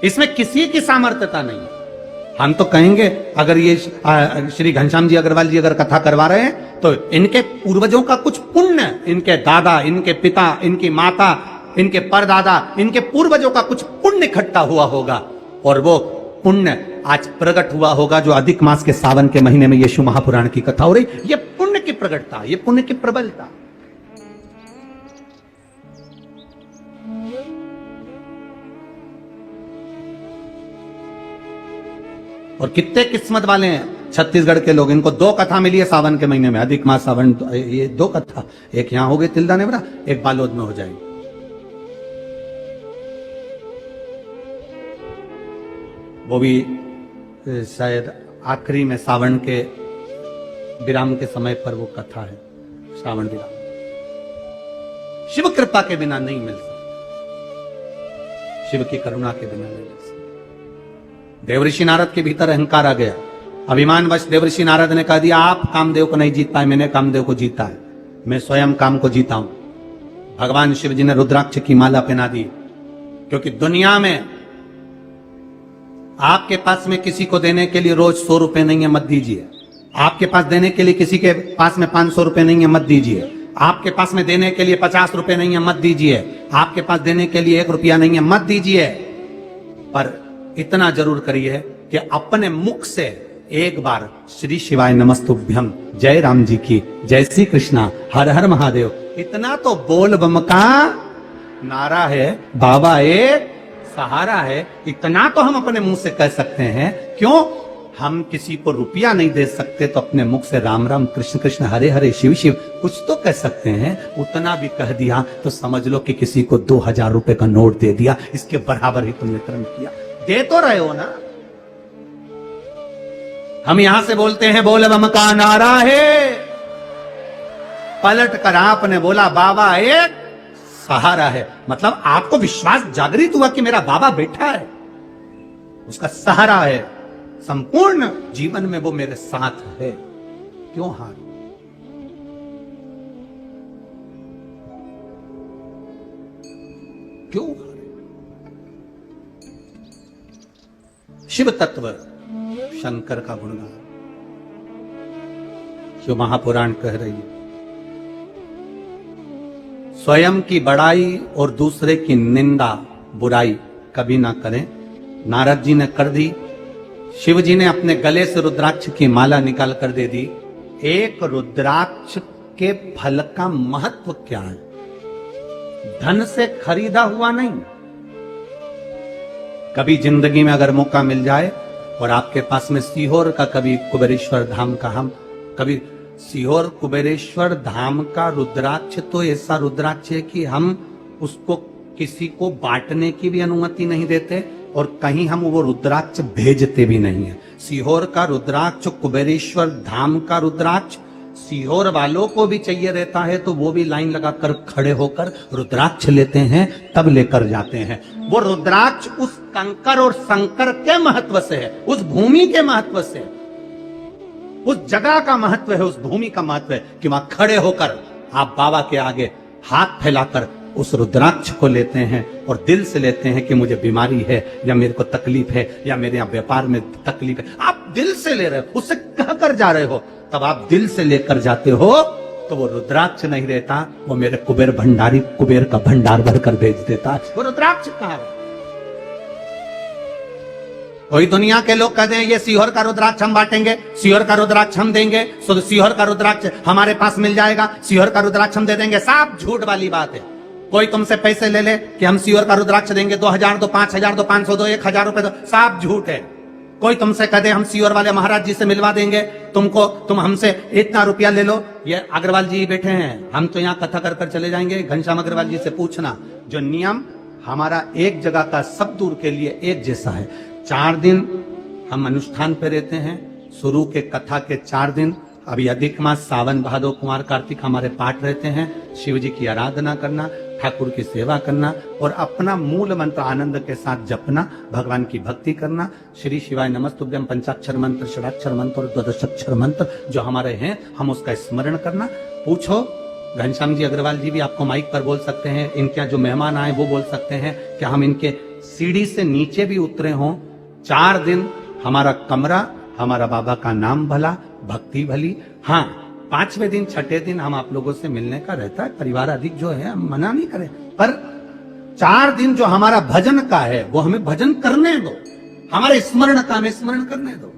इसमें किसी की सामर्थ्यता नहीं है। हम तो कहेंगे, अगर ये श्री घनश्याम जी अग्रवाल जी अगर कथा करवा रहे हैं तो इनके पूर्वजों का कुछ पुण्य, इनके दादा, इनके पिता, इनकी माता, इनके परदादा, इनके पूर्वजों का कुछ पुण्य इकट्ठा हुआ होगा, और वो पुण्य आज प्रकट हुआ होगा। जो अधिक मास के सावन के महीने में यीशु महापुराण की कथा हो रही, ये पुण्य की प्रकटता, ये पुण्य की प्रबलता। और कितने किस्मत वाले हैं छत्तीसगढ़ के लोग, इनको 2 कथा मिली है सावन के महीने में, अधिक मास सावन, ये 2 कथा, एक यहां हो गई तिल्दा नेवरा, एक बालोद में हो जाएगी। वो भी शायद आखिरी में सावन के विराम के समय पर वो कथा है, श्रावण विराम। शिव कृपा के बिना नहीं मिल सकता, शिव की करुणा के बिना नहीं मिल सकता। देवऋषि नारद के भीतर अहंकार आ गया, अभिमानवश देवऋषि नारद ने कह दिया, आप कामदेव को नहीं जीत पाए, मैंने कामदेव को जीता है, मैं स्वयं काम को जीता हूं। भगवान शिव जी ने रुद्राक्ष की माला पहना दी, क्योंकि दुनिया में आपके पास में किसी को देने के लिए रोज 100 रुपए नहीं है, मत दीजिए। आपके पास देने के लिए किसी के पास में 500 रुपए नहीं है, मत दीजिए। आपके पास में देने के लिए 50 रुपए नहीं है, मत दीजिए। आपके पास देने के लिए 1 रुपया नहीं है, मत दीजिए। पर इतना जरूर करिए कि अपने मुख से एक बार श्री शिवाय नमस्तुभ्यम, जय राम जी की, जय श्री कृष्णा, हर हर महादेव, इतना तो बोल बम का नारा है, बाबा एक सहारा है, इतना तो हम अपने मुंह से कह सकते हैं। क्यों? हम किसी को रुपया नहीं दे सकते तो अपने मुख से राम राम, कृष्ण कृष्ण, हरे हरे, शिव शिव कुछ तो कह सकते हैं। उतना भी कह दिया तो समझ लो कि किसी को 2000 रुपए का नोट दे दिया, इसके बराबर ही तुमने कर्म किया। दे तो रहे हो ना। हम यहां से बोलते हैं बोल बम का नारा है, पलट कर आपने बोला बाबा एक सहारा है। मतलब आपको विश्वास जागृत हुआ कि मेरा बाबा बैठा है, उसका सहारा है, संपूर्ण जीवन में वो मेरे साथ है। क्यों हार? क्यों हारे? शिव तत्व शंकर का गुणगान जो महापुराण कह रही है। स्वयं की बड़ाई और दूसरे की निंदा, बुराई कभी ना करें। नारद जी ने कर दी, शिव जी ने अपने गले से रुद्राक्ष की माला निकाल कर दे दी। एक रुद्राक्ष के फल का महत्व क्या है? धन से खरीदा हुआ नहीं। कभी जिंदगी में अगर मौका मिल जाए और आपके पास में सीहोर का कभी कुबेरेश्वर धाम का हम कभी सीहोर कुबेरेश्वर धाम का रुद्राक्ष तो ऐसा रुद्राक्ष है कि हम उसको किसी को बांटने की भी अनुमति नहीं देते और कहीं हम वो रुद्राक्ष भेजते भी नहीं है। सीहोर का रुद्राक्ष, कुबेरेश्वर धाम का रुद्राक्ष सीहोर वालों को भी चाहिए रहता है तो वो भी लाइन लगाकर खड़े होकर रुद्राक्ष लेते हैं, तब लेकर जाते हैं। वो रुद्राक्ष उस कंकर और शंकर के महत्व से है, उस भूमि के महत्व से है, उस जगह का महत्व है, उस भूमि का महत्व है कि वहां खड़े होकर आप बाबा के आगे हाथ फैलाकर उस रुद्राक्ष को लेते हैं और दिल से लेते हैं कि मुझे बीमारी है या मेरे को तकलीफ है या मेरे यहाँ व्यापार में तकलीफ है। आप दिल से ले रहे हो, उससे कहकर जा रहे हो, तब आप दिल से लेकर जाते हो तो वो रुद्राक्ष नहीं रहता, वो मेरे कुबेर भंडारी कुबेर का भंडार भरकर भेज देता है। वो रुद्राक्ष कहां है? कोई दुनिया के लोग कहते हैं ये सीहोर का रुद्राक्ष हम बांटेंगे, सीहोर का रुद्राक्ष हम देंगे, तो सीहोर का रुद्राक्ष हमारे पास मिल जाएगा, सीहोर का रुद्राक्ष हम दे देंगे। सब झूठ वाली बात है। कोई तुमसे पैसे ले ले कि हम सीहोर का रुद्राक्ष देंगे, 2000 दो, 5000 दो, 500 दो, 1000 रुपए दो, सब झूठ है। कोई तुमसे कह दे हम सीहोर वाले महाराज जी से मिलवा देंगे तुमको, तुम हमसे इतना रुपया ले लो। ये अग्रवाल जी बैठे हैं, हम तो यहाँ कथा कर कर चले जाएंगे। घनश्याम अग्रवाल जी से पूछना, जो नियम हमारा एक जगह का सब दूर के लिए एक जैसा है। 4 दिन हम अनुष्ठान पे रहते हैं, शुरू के कथा के 4 दिन, अभी अधिक मास सावन भादो कुमार कार्तिक हमारे पाठ रहते हैं। शिव जी की आराधना करना, ठाकुर की सेवा करना और अपना मूल मंत्र आनंद के साथ जपना, भगवान की भक्ति करना। श्री शिवाय नमस्तुभ्यम पंचाक्षर मंत्र, षडाक्षर मंत्र और द्वादशाक्षर मंत्र जो हमारे हैं हम उसका स्मरण करना। पूछो, घनश्याम जी अग्रवाल जी भी आपको माइक पर बोल सकते हैं, इनके जो मेहमान आए वो बोल सकते हैं कि हम इनके सीढ़ी से नीचे भी उतरे हों। 4 दिन हमारा कमरा, हमारा बाबा का नाम भला, भक्ति भली। हाँ, 5वें दिन 6ठे दिन हम आप लोगों से मिलने का रहता है, परिवार अधिक जो है हम मना नहीं करें, पर 4 दिन जो हमारा भजन का है वो हमें भजन करने दो, हमारे स्मरण का हमें स्मरण करने दो।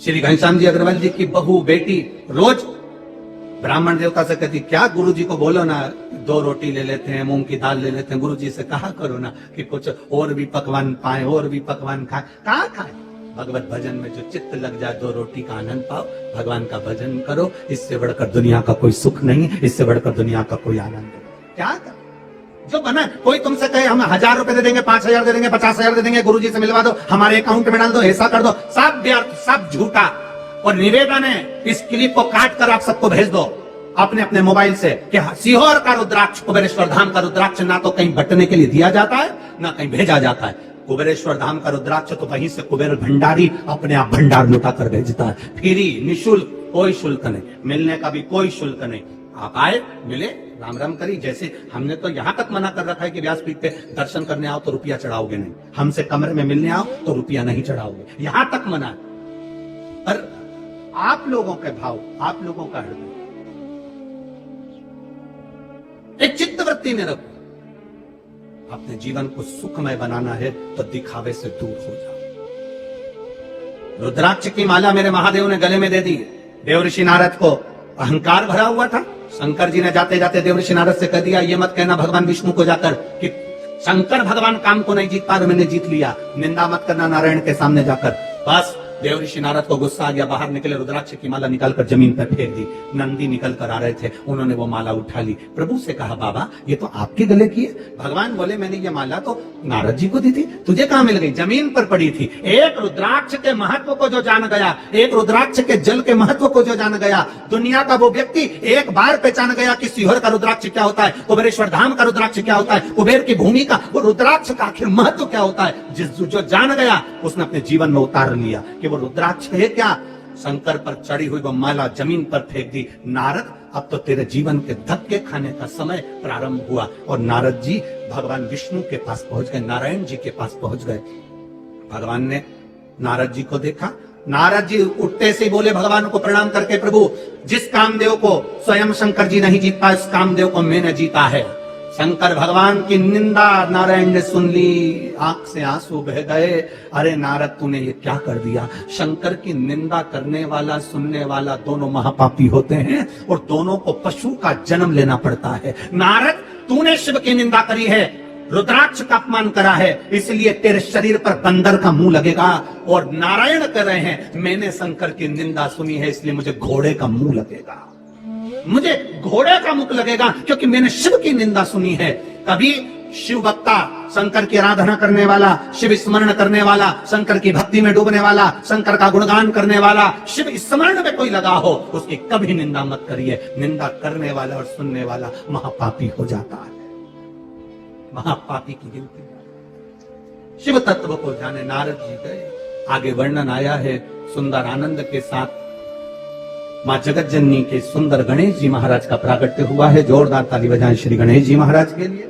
श्री घनश्याम जी अग्रवाल जी की बहू बेटी रोज ब्राह्मण देवता से कहती, क्या गुरु जी को बोलो ना 2 रोटी ले लेते हैं, मूंग की दाल ले लेते हैं, गुरु जी से कहा करो ना कि कुछ और भी पकवान पाए, और भी पकवान खाए। कहा खाए? भगवत भजन में जो चित्त लग जाए, 2 रोटी का आनंद पाओ, भगवान का भजन करो। इससे बढ़कर दुनिया का कोई सुख नहीं, इससे बढ़कर दुनिया का कोई आनंद नहीं। क्या कर जो बना, कोई तुमसे कहे हम 1000 रुपए दे देंगे, 5000 दे देंगे, 50000 दे देंगे, गुरुजी से मिलवा दो, हमारे अकाउंट में डाल दो, ऐसा कर दो, सब व्यर्थ, सब झूठा। और निवेदन है, इस क्लिप को काट कर आप सबको भेज दो अपने अपने मोबाइल से कि सीहोर का रुद्राक्ष, कुबेरेश्वर धाम का रुद्राक्ष ना तो कहीं बटने के लिए दिया जाता है ना कहीं भेजा जाता है। कुबेरेश्वर धाम का रुद्राक्ष तो वहीं से कुबेर भंडारी अपने आप भंडार लुटा कर भेजता है, फ्री, निःशुल्क, कोई शुल्क नहीं, मिलने का भी कोई शुल्क नहीं। आप आए, मिले, राम राम करी। जैसे हमने तो यहां तक मना कर रखा है कि व्यासपीठ पे दर्शन करने आओ तो रुपया चढ़ाओगे नहीं, हमसे कमरे में मिलने आओ तो रुपया नहीं चढ़ाओगे, यहां तक मना है। पर आप लोगों के भाव, आप लोगों का हृदय एक चित्तवृत्ति में रखो। अपने जीवन को सुखमय बनाना है तो दिखावे से दूर हो जाओ। रुद्राक्ष की माला मेरे महादेव ने गले में दे दी। देव ऋषि नारद को अहंकार भरा हुआ था, शंकर जी ने जाते जाते देव ऋषि नारद से कह दिया, ये मत कहना भगवान विष्णु को जाकर कि शंकर भगवान काम को नहीं जीत पा रहे, मैंने जीत लिया। निंदा मत करना नारायण के सामने जाकर। बस देव ऋषि नारद को गुस्सा आ गया, बाहर निकले, रुद्राक्ष की माला निकालकर जमीन पर फेंक दी। नंदी निकल कर आ रहे थे, उन्होंने वो माला उठा ली। प्रभु से कहा, बाबा ये तो आपके गले की है। भगवान बोले, मैंने ये माला तो नारद जी को दी थी, तुझे कहां मिल गई? जमीन पर पड़ी थी। एक रुद्राक्ष के महत्व को जो जान गया, एक रुद्राक्ष के जल के महत्व को जो जान गया, दुनिया का वो व्यक्ति एक बार पहचान गया कि सीहोर का रुद्राक्ष क्या होता है, कुबेरेश्वर धाम का रुद्राक्ष क्या होता है, कुबेर की भूमि का वो रुद्राक्ष का आखिर महत्व क्या होता है, जो जान गया उसने अपने जीवन में उतार लिया कि वो रुद्राक्ष है क्या। शंकर पर चढ़ी हुई वो माला जमीन पर फेंक दी। नारद, अब तो तेरे जीवन के धक्के खाने का समय प्रारंभ हुआ। और नारद जी भगवान विष्णु के पास पहुंच गए, नारायण जी के पास पहुंच गए। भगवान ने नारद जी को देखा, नारद जी उठते से बोले भगवान को प्रणाम करके, प्रभु जिस कामदेव को स्वयं शंकर जी नहीं जीत पाए, उस कामदेव को मैंने जीता है। शंकर भगवान की निंदा नारायण ने सुन ली, आंख से आंसू बह गए। अरे नारद तूने ये क्या कर दिया? शंकर की निंदा करने वाला सुनने वाला दोनों महापापी होते हैं और दोनों को पशु का जन्म लेना पड़ता है। नारद तूने शिव की निंदा करी है, रुद्राक्ष का अपमान करा है, इसलिए तेरे शरीर पर बंदर का मुंह लगेगा। और नारायण कह रहे हैं मैंने शंकर की निंदा सुनी है इसलिए मुझे घोड़े का मुंह लगेगा, मुझे घोड़े का मुख लगेगा, क्योंकि मैंने शिव की निंदा सुनी है। कभी शिव भक्ता, शंकर की आराधना करने वाला, शिव स्मरण करने वाला, शंकर की भक्ति में डूबने वाला, शंकर का गुणगान करने वाला, शिव स्मरण में कोई लगा हो, उसकी कभी निंदा मत करिए। निंदा करने वाला और सुनने वाला महापापी हो जाता है, महापापी की गिनती। शिव तत्व को जाने नारद जी गए। आगे वर्णन आया है सुंदर आनंद के साथ मां जगत जननी के सुंदर गणेश जी महाराज का प्राकट्य हुआ है। जोरदार ताली बजाएं श्री गणेश जी महाराज के लिए।